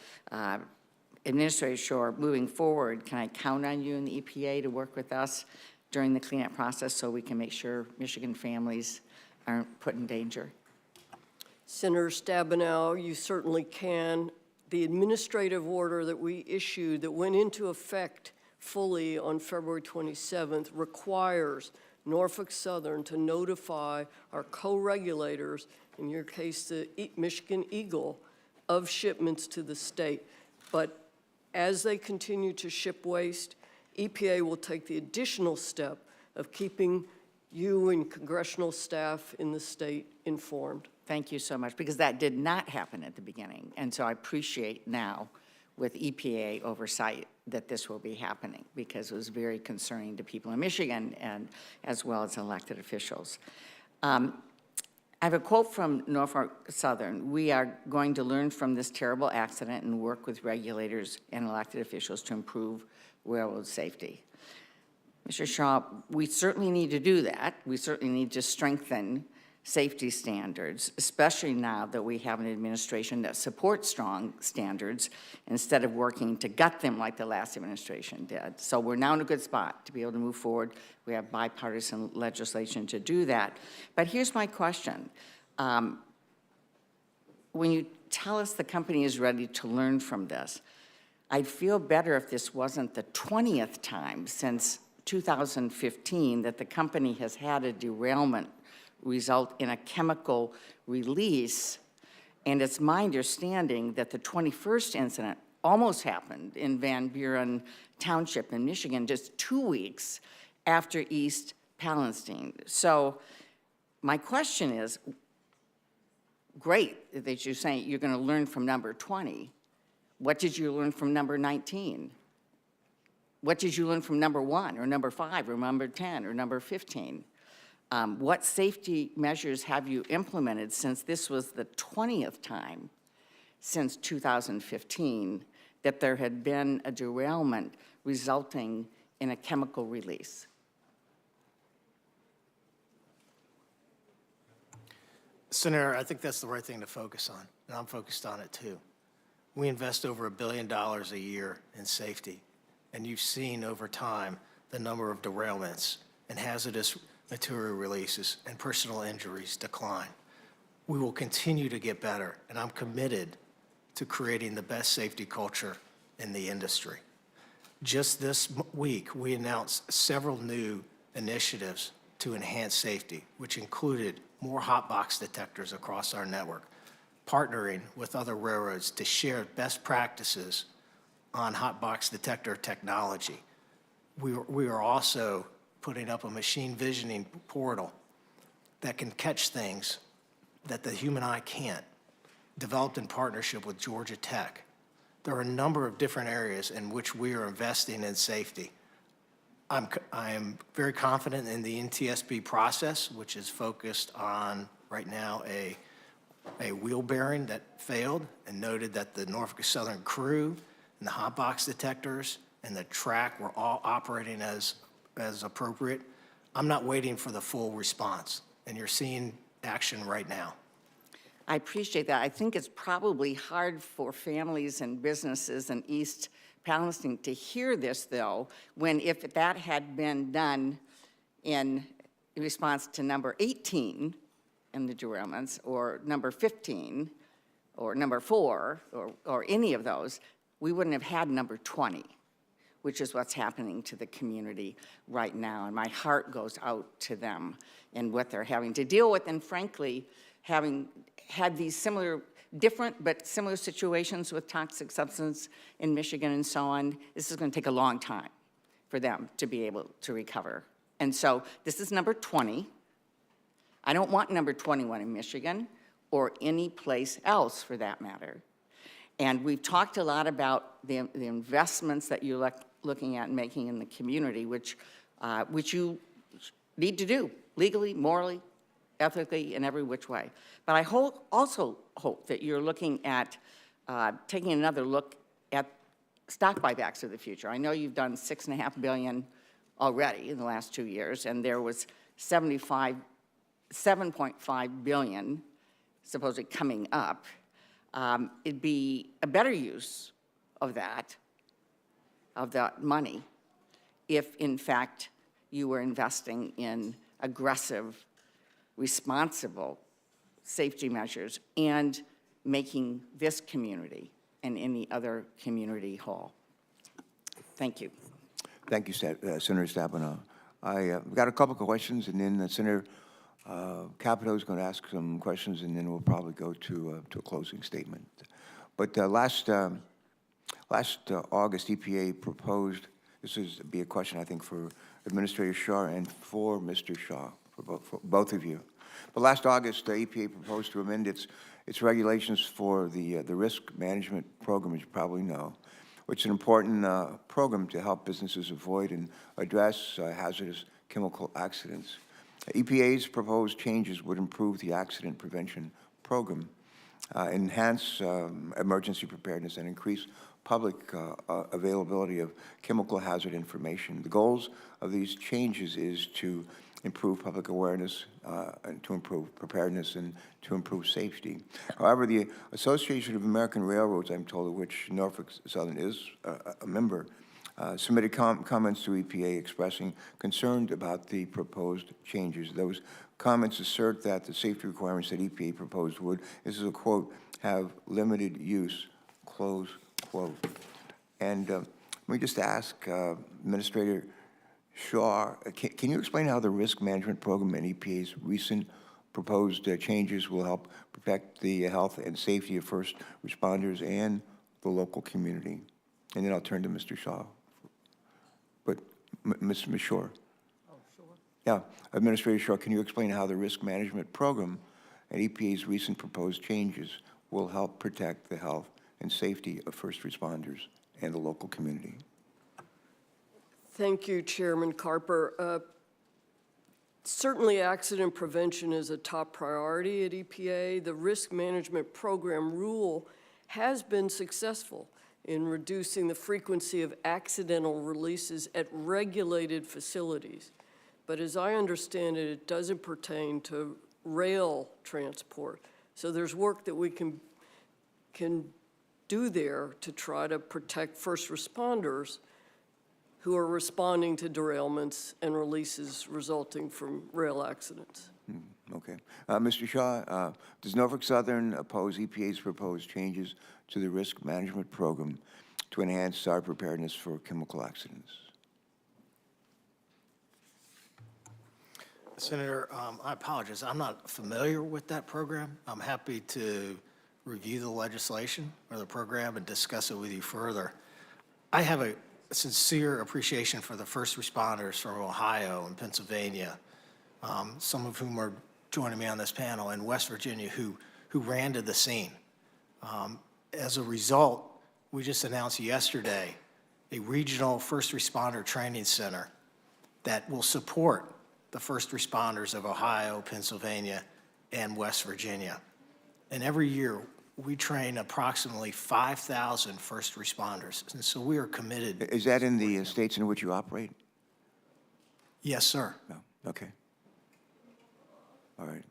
Administrator Shore, moving forward, can I count on you and the EPA to work with us during the cleanup process so we can make sure Michigan families aren't put in danger? Senator Stabenow, you certainly can. The administrative order that we issued that went into effect fully on February 27th requires Norfolk Southern to notify our co-regulators, in your case the Michigan Eagle, of shipments to the state. But as they continue to ship waste, EPA will take the additional step of keeping you and congressional staff in the state informed. Thank you so much, because that did not happen at the beginning. And so I appreciate now with EPA oversight that this will be happening, because it was very concerning to people in Michigan and as well as elected officials. I have a quote from Norfolk Southern. We are going to learn from this terrible accident and work with regulators and elected officials to improve railroad safety. Mr. Shaw, we certainly need to do that. We certainly need to strengthen safety standards, especially now that we have an administration that supports strong standards instead of working to gut them like the last administration did. So we're now in a good spot to be able to move forward. We have bipartisan legislation to do that. But here's my question. When you tell us the company is ready to learn from this, I'd feel better if this wasn't the 20th time since 2015 that the company has had a derailment result in a chemical release And it's my understanding that the 21st incident almost happened in Van Buren Township in Michigan, just 2 weeks after East Palestine. So my question is, great that you're saying you're going to learn from number 20. What did you learn from number 19? What did you learn from number 1 or number 5 or number 10 or number 15? What safety measures have you implemented since this was the 20th time since 2015 that there had been a derailment resulting in a chemical release? Senator, I think that's the right thing to focus on, and I'm focused on it too. We invest over $1 billion a year in safety, and you've seen over time the number of derailments and hazardous material releases and personal injuries decline. We will continue to get better, and I'm committed to creating the best safety culture in the industry. Just this week, we announced several new initiatives to enhance safety, which included more hot box detectors across our network, partnering with other railroads to share best practices on hot box detector technology. We are also putting up a machine visioning portal that can catch things that the human eye can't, developed in partnership with Georgia Tech. There are a number of different areas in which we are investing in safety. I am very confident in the NTSB process, which is focused on, right now, a wheel bearing that failed and noted that the Norfolk Southern crew and the hot box detectors and the track were all operating as appropriate. I'm not waiting for the full response, and you're seeing action right now. I appreciate that. I think it's probably hard for families and businesses in East Palestine to hear this, though, when if that had been done in response to number 18 in the derailments, or number 15, or number 4, or any of those, we wouldn't have had number 20, which is what's happening to the community right now. And my heart goes out to them and what they're having to deal with, and frankly, having had these different but similar situations with toxic substance in Michigan and so on. This is going to take a long time for them to be able to recover. And so this is number 20. I don't want number 21 in Michigan or any place else for that matter. And we've talked a lot about the investments that you're looking at and making in the community, which you need to do legally, morally, ethically, in every which way. But I also hope that you're looking at taking another look at stock buybacks of the future. I know you've done $6.5 billion already in the last 2 years, and there was $7.5 billion supposedly coming up. It'd be a better use of that money if, in fact, you were investing in aggressive, responsible safety measures and making this community and any other community whole. Thank you. Thank you, Senator Stabenow. I've got a couple of questions, and then Senator Capito is going to ask some questions, and then we'll probably go to a closing statement. But last August, EPA proposed, this is be a question, I think, for Administrator Shaw and for Mr. Shaw, for both of you. But last August, the EPA proposed to amend its regulations for the risk management program, as you probably know, which is an important program to help businesses avoid and address hazardous chemical accidents. EPA's proposed changes would improve the accident prevention program, enhance emergency preparedness, and increase public availability of chemical hazard information. The goals of these changes is to improve public awareness, and to improve preparedness, and to improve safety. However, the Association of American Railroads, I'm told, of which Norfolk Southern is a member, submitted comments to EPA expressing concern about the proposed changes. Those comments assert that the safety requirements that EPA proposed would, this is a quote, have limited use, close quote. And let me just ask Administrator Shaw, can you explain how the risk management program and EPA's recent proposed changes will help protect the health and safety of first responders and the local community. And then I'll turn to Mr. Shaw. But, Ms. Shore. Oh, sure. Yeah, Administrator Shaw, can you explain how the risk management program and EPA's recent proposed changes will help protect the health and safety of first responders and the local community? Thank you, Chairman Carper. Certainly, accident prevention is a top priority at EPA. The risk management program rule has been successful in reducing the frequency of accidental releases at regulated facilities. But as I understand it, it doesn't pertain to rail transport. So there's work that we can do there to try to protect first responders who are responding to derailments and releases resulting from rail accidents. Okay. Mr. Shaw, does Norfolk Southern oppose EPA's proposed changes to the risk management program to enhance our preparedness for chemical accidents? Senator, I apologize. I'm not familiar with that program. I'm happy to review the legislation or the program and discuss it with you further. I have a sincere appreciation for the first responders from Ohio and Pennsylvania, some of whom are joining me on this panel, and West Virginia, who ran to the scene. As a result, we just announced yesterday a regional first responder training center that will support the first responders of Ohio, Pennsylvania, and West Virginia. And every year, we train approximately 5,000 first responders. And so we are committed. Is that in the states in which you operate? Yes, sir. No. Okay. All right.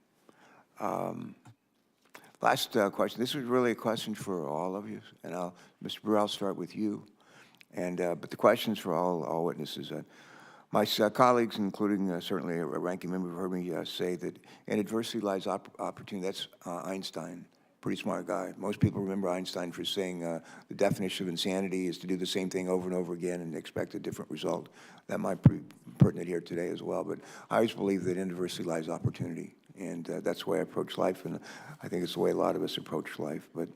Last question. This is really a question for all of you. And Mr. Brewer, I'll start with you. And but the question's for all witnesses. My colleagues, including certainly a ranking member, have heard me say that in adversity lies opportunity. That's Einstein, pretty smart guy. Most people remember Einstein for saying the definition of insanity is to do the same thing over and over again and expect a different result. That might be pertinent here today as well. But I always believe that in adversity lies opportunity. And that's the way I approach life, and I think it's the way a lot of us approach life. But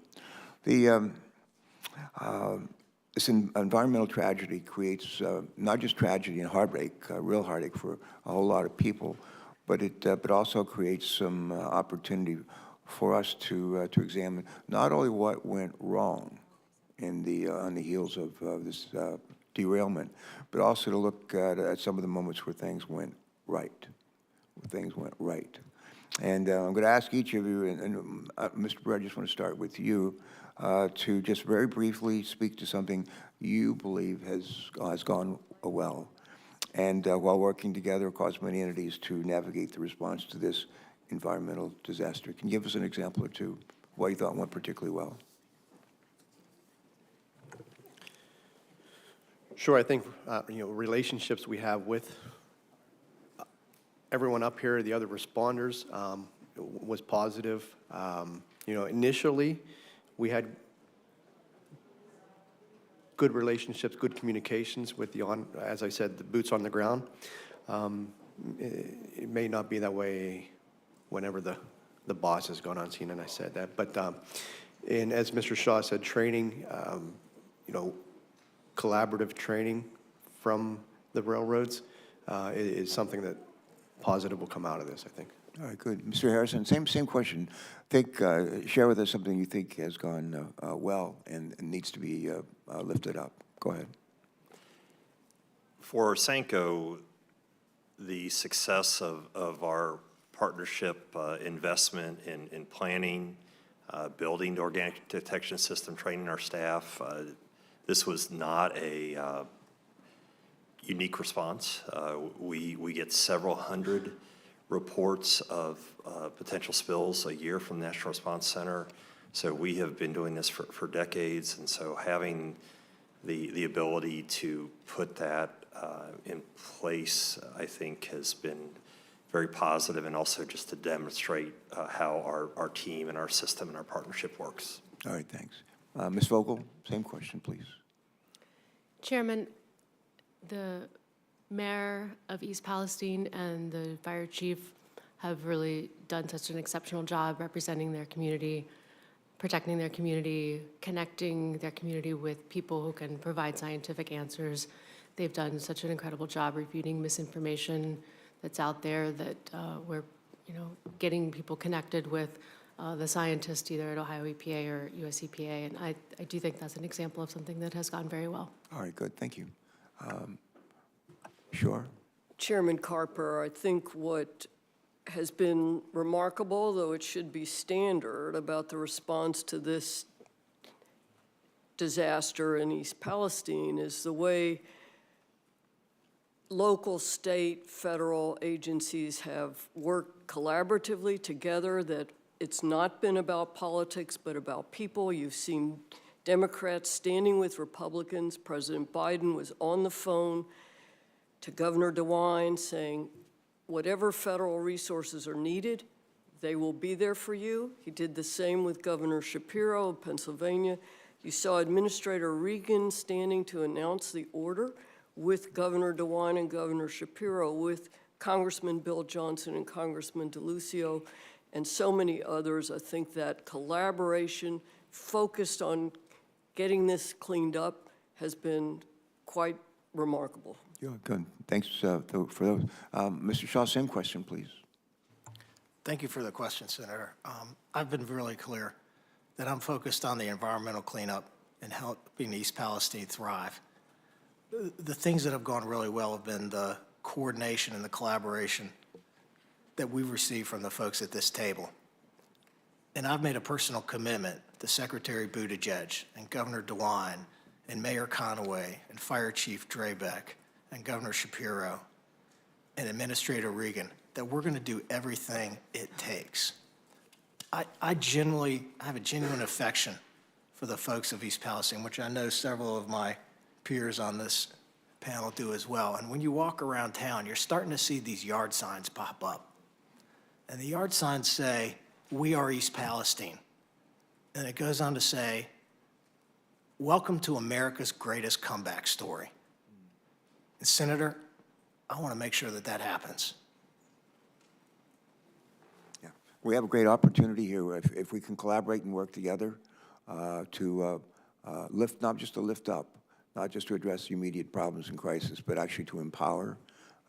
the this environmental tragedy creates not just tragedy and heartbreak, real heartache for a whole lot of people, but it also creates some opportunity for us to examine not only what went wrong in the on the heels of this derailment, but also to look at some of the moments where things went right, And I'm going to ask each of you, and Mr. Brewer, I just want to start with you, to just very briefly speak to something you believe has gone well, and while working together across many entities to navigate the response to this environmental disaster. Can you give us an example or two of what you thought went particularly well? Sure, I think relationships we have with everyone up here, the other responders, was positive. Initially, we had good relationships, good communications with as I said, the boots on the ground. It may not be that way whenever the boss has gone on scene, and I said that. But and as Mr. Shaw said, training, collaborative training from the railroads is something that positive will come out of this, I think. All right, good. Mr. Harrison, same question. Share with us something you think has gone well and needs to be lifted up. Go ahead. For Sanco, the success of our partnership investment in planning, building the organic detection system, training our staff, this was not a unique response. We get several hundred reports of potential spills a year from the National Response Center. So we have been doing this for decades, and so having the ability to put that in place, I think, has been very positive, and also just to demonstrate how our team and our system and our partnership works. All right, thanks. Ms. Vogel, same question, please. Chairman, the mayor of East Palestine and the fire chief have really done such an exceptional job representing their community, protecting their community, connecting their community with people who can provide scientific answers. They've done such an incredible job refuting misinformation that's out there, that we're getting people connected with the scientists either at Ohio EPA or US EPA, and I do think that's an example of something that has gone very well. All right, good, thank you. Sure. Chairman Carper, I think what has been remarkable, though it should be standard, about the response to this disaster in East Palestine is the way local, state, federal agencies have worked collaboratively together, that it's not been about politics, but about people. You've seen Democrats standing with Republicans. President Biden was on the phone to Governor DeWine saying, whatever federal resources are needed, they will be there for you. He did the same with Governor Shapiro of Pennsylvania. You saw Administrator Regan standing to announce the order with Governor DeWine and Governor Shapiro, with Congressman Bill Johnson and Congressman DeLucio, and so many others. I think that collaboration focused on getting this cleaned up has been quite remarkable. Yeah, good. Thanks for those. Mr. Shaw, same question, please. Thank you for the question, Senator. I've been really clear that I'm focused on the environmental cleanup and helping East Palestine thrive. The things that have gone really well have been the coordination and the collaboration that we've received from the folks at this table. And I've made a personal commitment to Secretary Buttigieg and Governor DeWine and Mayor Conaway and Fire Chief Drabeck and Governor Shapiro and Administrator Regan that we're going to do everything it takes. I have a genuine affection for the folks of East Palestine, which I know several of my peers on this panel do as well. And when you walk around town, you're starting to see these yard signs pop up. And the yard signs say, "We are East Palestine." And it goes on to say, "Welcome to America's greatest comeback story." And Senator, I want to make sure that that happens. Yeah, we have a great opportunity here if we can collaborate and work together to lift, not just to lift up, not just to address the immediate problems and crisis, but actually to empower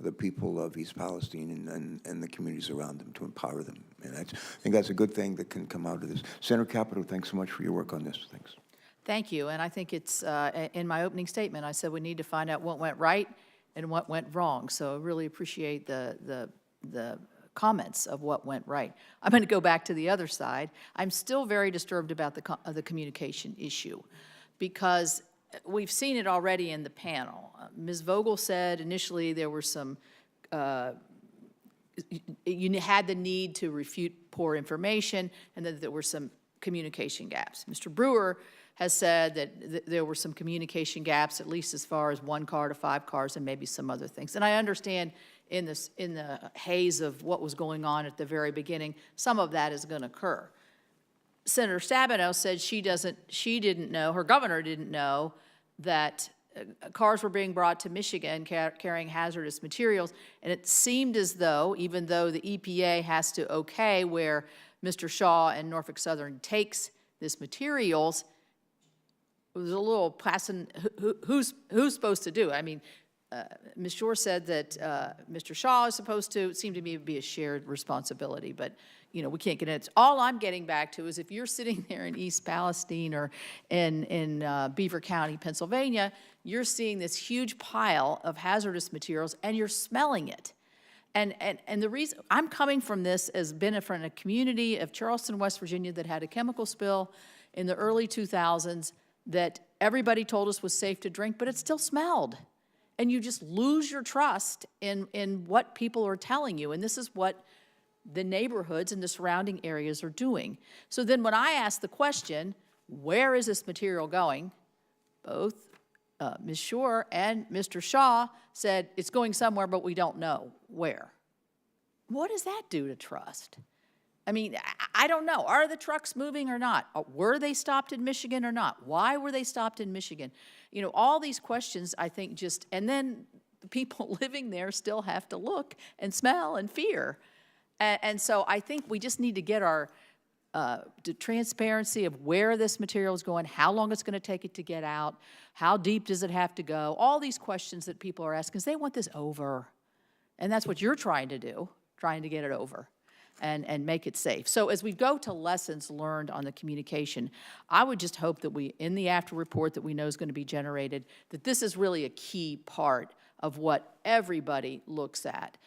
the people of East Palestine and the communities around them, to empower them. And I think that's a good thing that can come out of this. Senator Capito, thanks so much for your work on this. Thanks. Thank you, and I think it's, in my opening statement, I said we need to find out what went right and what went wrong, so I really appreciate the comments of what went right. I'm going to go back to the other side. I'm still very disturbed about the communication issue, because we've seen it already in the panel. Ms. Vogel said initially there were some, you had the need to refute poor information, and that there were some communication gaps. Mr. Brewer has said that there were some communication gaps, at least as far as 1 car to 5 cars and maybe some other things. And I understand in the haze of what was going on at the very beginning, some of that is going to occur. Senator Stabenow said she didn't know, her governor didn't know that cars were being brought to Michigan carrying hazardous materials, and it seemed as though, even though the EPA has to okay where Mr. Shaw and Norfolk Southern takes this materials, it was a little passing, who's supposed to do it? I mean, Ms. Shore said that Mr. Shaw is supposed to, it seemed to me to be a shared responsibility, but we can't get into it. All I'm getting back to is if you're sitting there in East Palestine or in Beaver County, Pennsylvania, you're seeing this huge pile of hazardous materials and you're smelling it. And the reason, I'm coming from this as being from a community of Charleston, West Virginia that had a chemical spill in the early 2000s that everybody told us was safe to drink, but it still smelled. And you just lose your trust in what people are telling you. And this is what the neighborhoods and the surrounding areas are doing. So then when I ask the question, where is this material going? Both Ms. Shore and Mr. Shaw said it's going somewhere, but we don't know where. What does that do to trust? I mean, I don't know. Are the trucks moving or not? Were they stopped in Michigan or not? Why were they stopped in Michigan? All these questions, I think, and then the people living there still have to look and smell and fear. And so I think we just need to get our the transparency of where this material is going, how long it's going to take it to get out, how deep does it have to go, all these questions that people are asking, because they want this over. And that's what you're trying to do, trying to get it over and make it safe. So as we go to lessons learned on the communication, I would just hope that we, in the after report that we know is going to be generated, that this is really a key part of what everybody looks at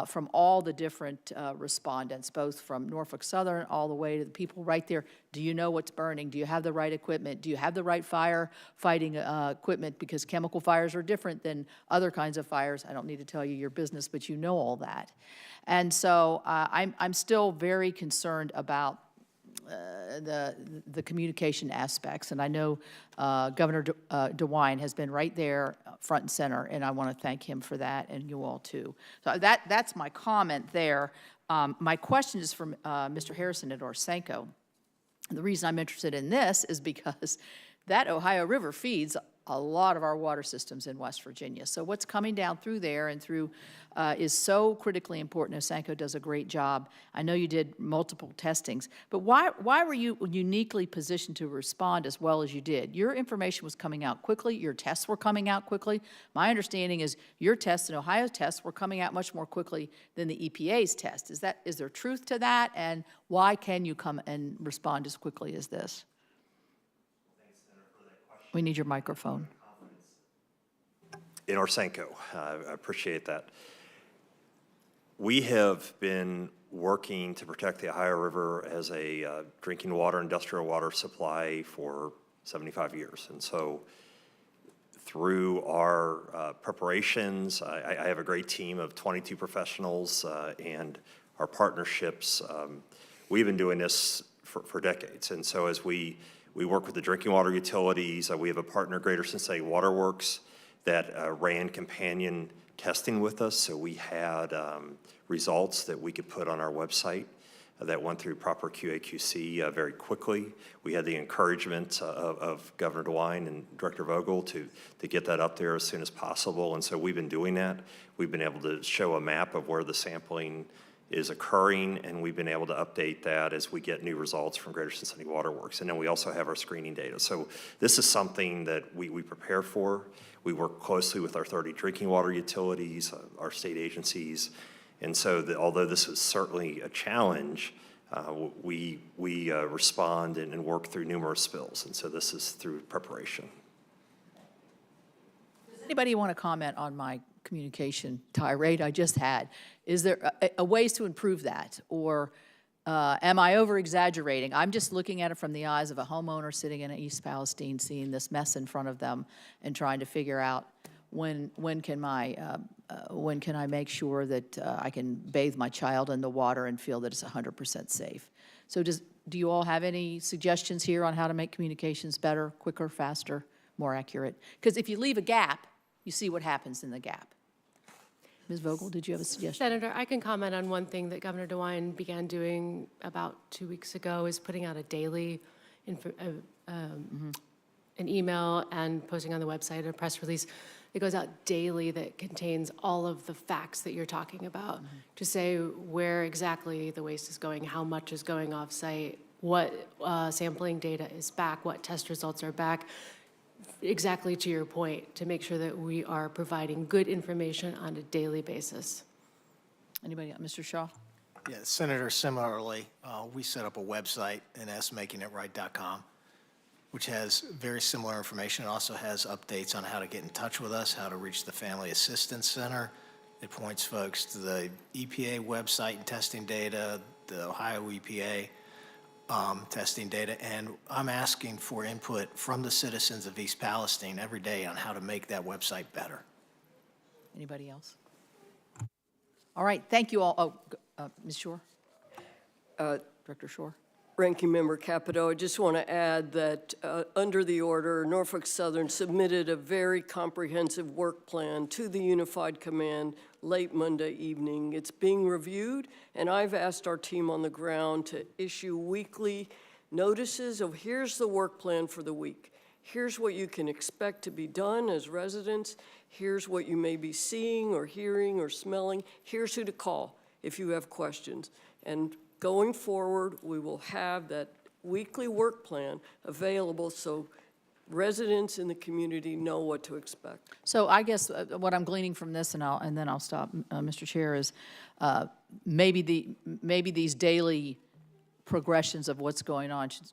from all the different respondents, both from Norfolk Southern all the way to the people right there. Do you know what's burning? Do you have the right equipment? Do you have the right fire fighting equipment? Because chemical fires are different than other kinds of fires. I don't need to tell you your business, but you know all that. And so I'm still very concerned about the communication aspects, and I know Governor DeWine has been right there front and center, and I want to thank him for that, and you all too. So that's my comment there. My question is from Mr. Harrison at Orsenco. The reason I'm interested in this is because that Ohio River feeds a lot of our water systems in West Virginia. So what's coming down through there and through is so critically important. Osenco does a great job. I know you did multiple testings, but why were you uniquely positioned to respond as well as you did? Your information was coming out quickly. Your tests were coming out quickly. My understanding is your tests and Ohio's tests were coming out much more quickly than the EPA's test. Is there truth to that? And why can you come and respond as quickly as this? We need your microphone. In Orsenco, I appreciate that. We have been working to protect the Ohio River as a drinking water, industrial water supply for 75 years. And so through our preparations, I have a great team of 22 professionals and our partnerships. We've been doing this for decades. And so as we work with the drinking water utilities, we have a partner, Greater Cincinnati Waterworks, that ran companion testing with us. So we had results that we could put on our website that went through proper QA/QC very quickly. We had the encouragement of Governor DeWine and Director Vogel to get that up there as soon as possible. And so we've been doing that. We've been able to show a map of where the sampling is occurring, and we've been able to update that as we get new results from Greater Cincinnati Waterworks. And then we also have our screening data. So this is something that we prepare for. We work closely with our 30 drinking water utilities, our state agencies. And so although this is certainly a challenge, we respond and work through numerous spills. And so this is through preparation. Does anybody want to comment on my communication tirade I just had? Is there a ways to improve that? Or am I over-exaggerating? I'm just looking at it from the eyes of a homeowner sitting in East Palestine, seeing this mess in front of them and trying to figure out when can I make sure that I can bathe my child in the water and feel that it's 100% safe? So do you all have any suggestions here on how to make communications better, quicker, faster, more accurate? Because if you leave a gap, you see what happens in the gap. Ms. Vogel, did you have a suggestion? Senator, I can comment on one thing that Governor DeWine began doing about 2 weeks ago, is putting out a daily an email and posting on the website a press release that goes out daily that contains all of the facts that you're talking about, to say where exactly the waste is going, how much is going off-site, what sampling data is back, what test results are back, exactly to your point, to make sure that we are providing good information on a daily basis. Anybody, Mr. Shaw? Yeah, Senator, similarly, we set up a website, nsmakingItright.com, which has very similar information. It also has updates on how to get in touch with us, how to reach the Family Assistance Center. It points folks to the EPA website and testing data, the Ohio EPA testing data, and I'm asking for input from the citizens of East Palestine every day on how to make that website better. Anybody else? All right, thank you all. Oh, Ms. Shore? Director Shore? Ranking Member Capito, I just want to add that under the order, Norfolk Southern submitted a very comprehensive work plan to the Unified Command late Monday evening. It's being reviewed, and I've asked our team on the ground to issue weekly notices of here's the work plan for the week. Here's what you can expect to be done as residents. Here's what you may be seeing or hearing or smelling. Here's who to call. if you have questions. And going forward, we will have that weekly work plan available so residents in the community know what to expect. So I guess what I'm gleaning from this, and then I'll stop, Mr. Chair, is maybe these daily progressions of what's going on should,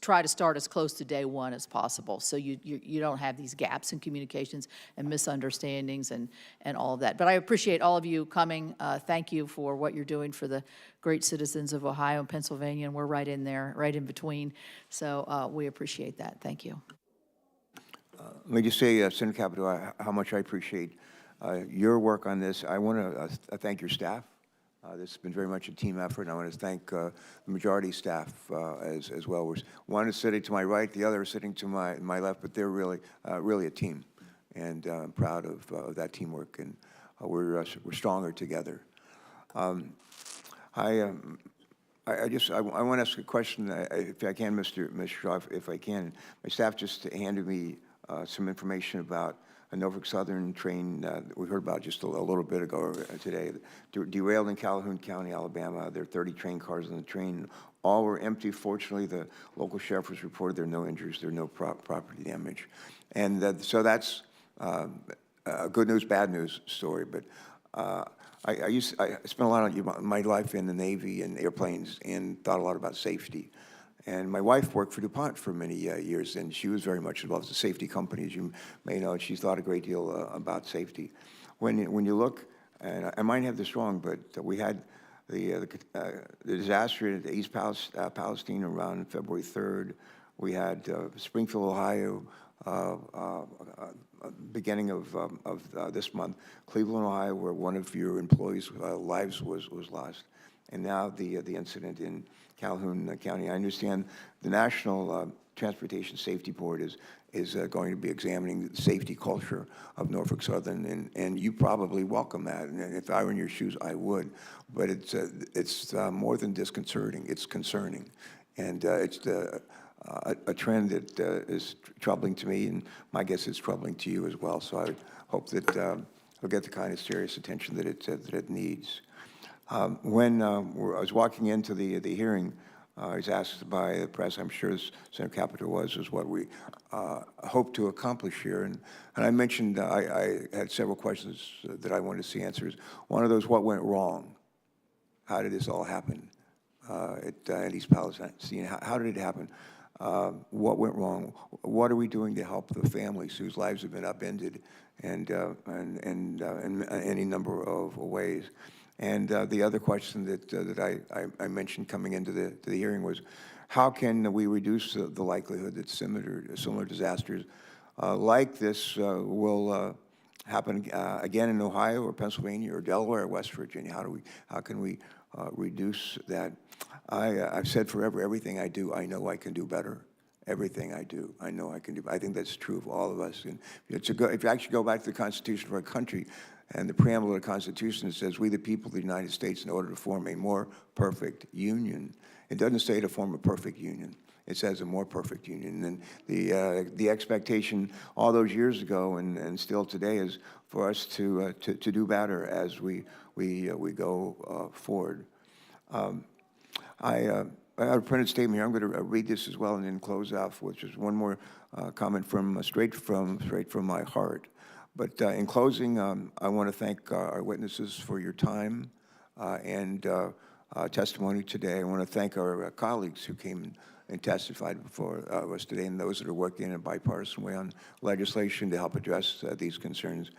try to start as close to day one as possible, so you don't have these gaps in communications and misunderstandings and all of that. But I appreciate all of you coming. Thank you for what you're doing for the great citizens of Ohio and Pennsylvania, and we're right in there, right in between. So we appreciate that. Thank you. Let me just say, Senator Capito, how much I appreciate your work on this. I want to thank your staff. This has been very much a team effort, and I want to thank the majority staff as well. One is sitting to my right, the other is sitting to my left, but they're really a team, and I'm proud of that teamwork, and we're stronger together. I want to ask a question, if I can, Mr. Shaw, if I can. My staff just handed me some information about a Norfolk Southern train that we heard about just a little bit ago today, derailed in Calhoun County, Alabama. There are 30 train cars on the train. All were empty. Fortunately, the local sheriff has reported there are no injuries, there are no property damage. And so that's a good news, bad news story. But I spent a lot of my life in the Navy and airplanes and thought a lot about safety. And my wife worked for DuPont for many years, and she was very much involved with the safety company, as you may know, and she's thought a great deal about safety. When you look, and I might have this wrong, but we had the disaster at East Palestine around February 3rd. We had Springfield, Ohio, beginning of this month, Cleveland, Ohio, where one of your employees' lives was lost. And now the incident in Calhoun County. I understand the National Transportation Safety Board is going to be examining the safety culture of Norfolk Southern, and you probably welcome that. And if I were in your shoes, I would. But it's more than disconcerting; it's concerning, and it's a trend that is troubling to me, and my guess is troubling to you as well. So I hope that it'll get the kind of serious attention that it needs. When I was walking into the hearing, I was asked by the press, I'm sure Senator Capito was what we hope to accomplish here. And I mentioned I had several questions that I wanted to see answers. One of those, what went wrong? How did this all happen at East Palestine? How did it happen? What went wrong? What are we doing to help the families whose lives have been upended and in any number of ways? And the other question that I mentioned coming into the hearing was, how can we reduce the likelihood that similar disasters like this will happen again in Ohio or Pennsylvania or Delaware or West Virginia? How can we reduce that? I've said forever, everything I do, I know I can do better. Everything I do, I know I can do. I think that's true of all of us. And if you actually go back to the Constitution of our country, and the preamble of the Constitution, it says, we the people of the United States, in order to form a more perfect union. It doesn't say to form a perfect union. It says a more perfect union. And the expectation all those years ago and still today is for us to do better as we go forward. I have a printed statement here. I'm going to read this as well and then close off, which is one more comment straight from my heart. But in closing, I want to thank our witnesses for your time and testimony today. I want to thank our colleagues who came and testified before us today, and those that are working in a bipartisan way on legislation to help address these concerns.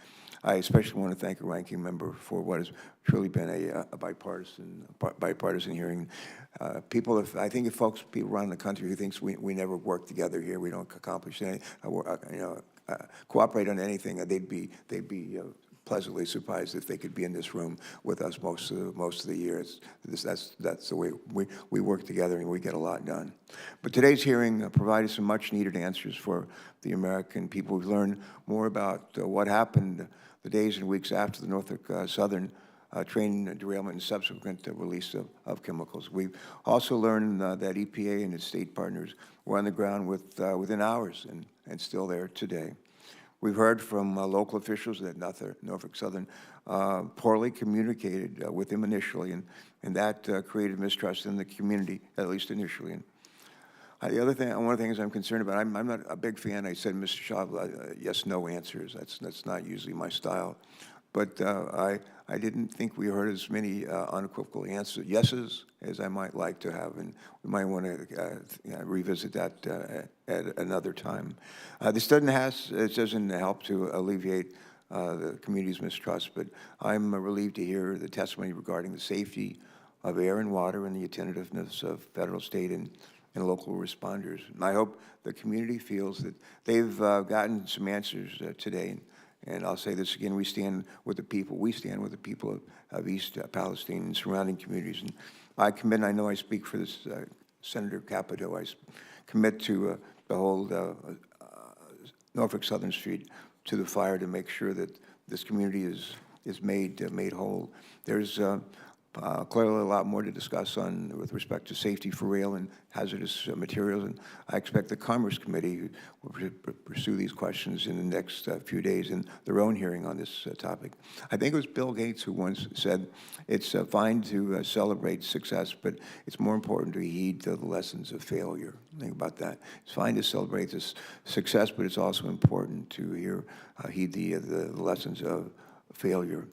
I especially want to thank a ranking member for what has truly been a bipartisan hearing. I think if people around the country who thinks we never work together here, we don't accomplish anything, cooperate on anything, they'd be pleasantly surprised if they could be in this room with us most of the year. That's the way we work together and we get a lot done. But today's hearing provided some much-needed answers for the American people. We've learned more about what happened the days and weeks after the Norfolk Southern train derailment and subsequent release of chemicals. We've also learned that EPA and its state partners were on the ground within hours and still there today. We've heard from local officials that Norfolk Southern poorly communicated with them initially, and that created mistrust in the community, at least initially. And the other thing, one of the things I'm concerned about, I'm not a big fan, I said, Mr. Shaw, yes/no answers. That's not usually my style. But I didn't think we heard as many unequivocal answers, yeses, as I might like to have, and we might want to revisit that at another time. This doesn't help to alleviate the community's mistrust, but I'm relieved to hear the testimony regarding the safety of air and water and the attentiveness of federal, state, and local responders. And I hope the community feels that they've gotten some answers today. And I'll say this again, we stand with the people of East Palestine and surrounding communities. And I commit, and I know I speak for this Senator Capito, I commit to hold Norfolk Southern Street to the fire to make sure that this community is made whole. There's clearly a lot more to discuss with respect to safety for rail and hazardous materials, and I expect the Commerce Committee will pursue these questions in the next few days in their own hearing on this topic. I think it was Bill Gates who once said, it's fine to celebrate success, but it's more important to heed the lessons of failure. Think about that. It's fine to celebrate this success, but it's also important to heed the lessons of failure.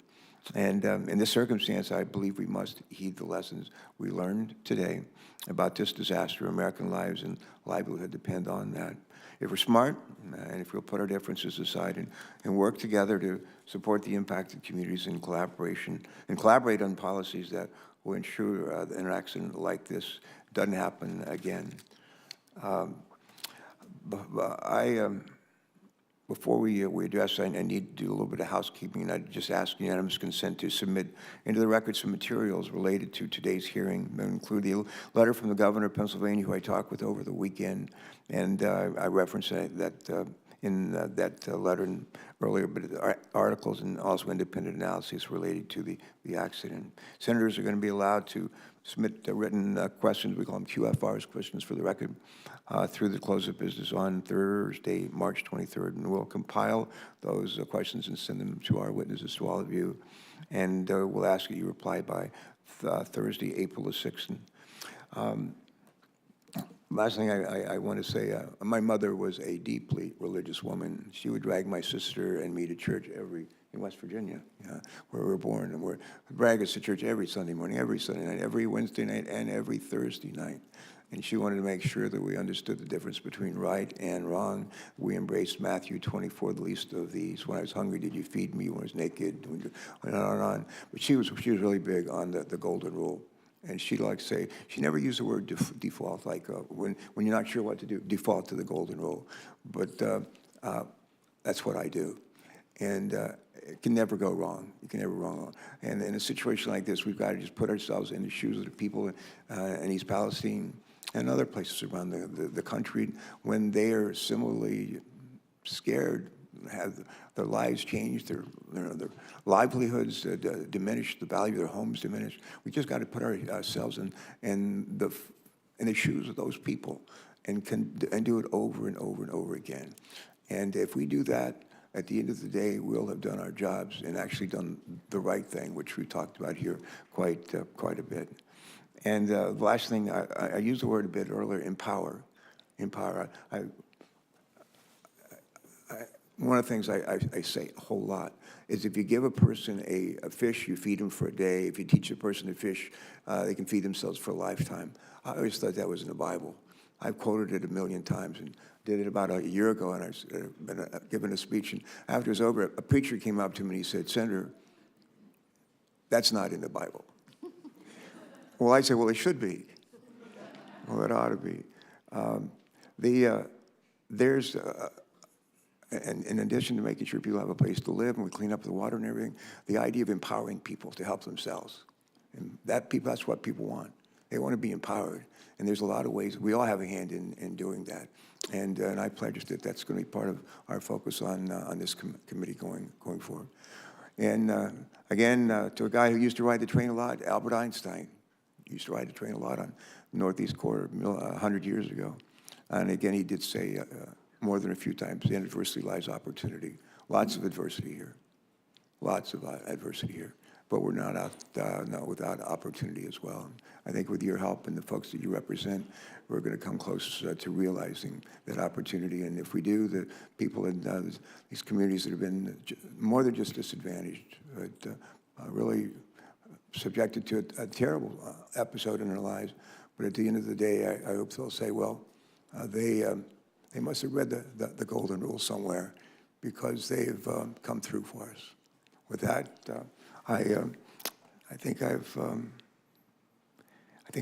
And in this circumstance, I believe we must heed the lessons we learned today about this disaster. American lives and livelihood depend on that. If we're smart, and if we'll put our differences aside and work together to support the impacted communities in collaboration, and collaborate on policies that will ensure an accident like this doesn't happen again. Before we address, I need to do a little bit of housekeeping, and I'd just ask unanimous consent to submit into the record some materials related to today's hearing. That include the letter from the governor of Pennsylvania, who I talked with over the weekend, and I referenced that in that letter earlier, but articles and also independent analysis related to the accident. Senators are going to be allowed to submit written questions, we call them QFRs, questions for the record, through the close of business on Thursday, March 23rd, and we'll compile those questions and send them to our witnesses, to all of you, and we'll ask that you reply by Thursday, April the 6th. Last thing I want to say, my mother was a deeply religious woman. She would drag my sister and me to church in West Virginia, where we were born, and we're drag us to church every Sunday morning, every Sunday night, every Wednesday night, and every Thursday night. And she wanted to make sure that we understood the difference between right and wrong. We embraced Matthew 24, the least of these. When I was hungry, did you feed me? When I was naked, and on and on. But she was really big on the golden rule. And she'd like to say, she never used the word default, like when you're not sure what to do, default to the golden rule. But that's what I do. And it can never go wrong. You can never go wrong. And in a situation like this, we've got to just put ourselves in the shoes of the people in East Palestine and other places around the country when they are similarly scared, have their lives changed, their livelihoods diminished, the value of their homes diminished. We just got to put ourselves in the shoes of those people and do it over and over and over again. And if we do that, at the end of the day, we'll have done our jobs and actually done the right thing, which we talked about here quite a bit. And the last thing, I used the word a bit earlier, empower. Empower. One of the things I say a whole lot is if you give a person a fish, you feed them for a day. If you teach a person to fish, they can feed themselves for a lifetime. I always thought that was in the Bible. I've quoted it a million times and did it about a year ago, and I've been given a speech. And after it was over, a preacher came up to me and he said, "Senator, that's not in the Bible." Well, I said, well, it should be. Well, it ought to be. And in addition to making sure people have a place to live and we clean up the water and everything, the idea of empowering people to help themselves. And that's what people want. They want to be empowered. And there's a lot of ways. We all have a hand in doing that. And I pledge that that's going to be part of our focus on this committee going forward. And again, to a guy who used to ride the train a lot, Albert Einstein used to ride the train a lot on the Northeast Corridor 100 years ago. And again, he did say, more than a few times. In adversity lies opportunity. Lots of adversity here. Lots of adversity here. But we're not without opportunity as well. I think with your help and the folks that you represent, we're going to come close to realizing that opportunity. And if we do, the people in these communities that have been more than just disadvantaged, but really subjected to a terrible episode in their lives. But at the end of the day, I hope they'll say, well, they must have read the golden rule somewhere, because they've come through for us. With that, I think I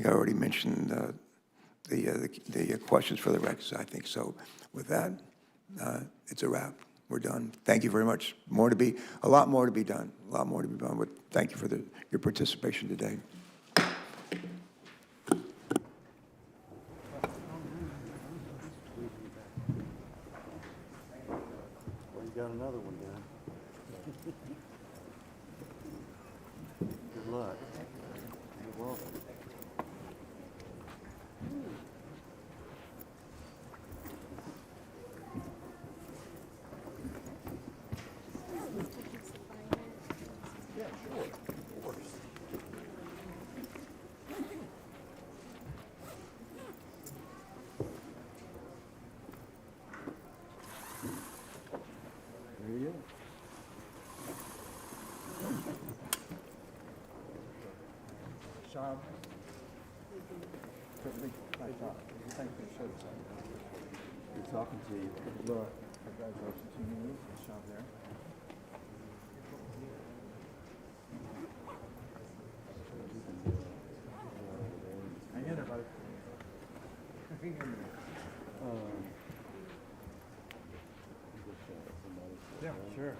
already mentioned the questions for the records. I think so. With that, it's a wrap. We're done. Thank you very much. A lot more to be done. A lot more to be done. But thank you for your participation today. Got another one down. Good luck. You're welcome. Yeah, sure. Of course. There you go. Sean. Nice talk. Thank you for the service. Good talking to you. Look, congratulations to you. Nice job there. Hang in there, buddy. Hang in there. Yeah, sure.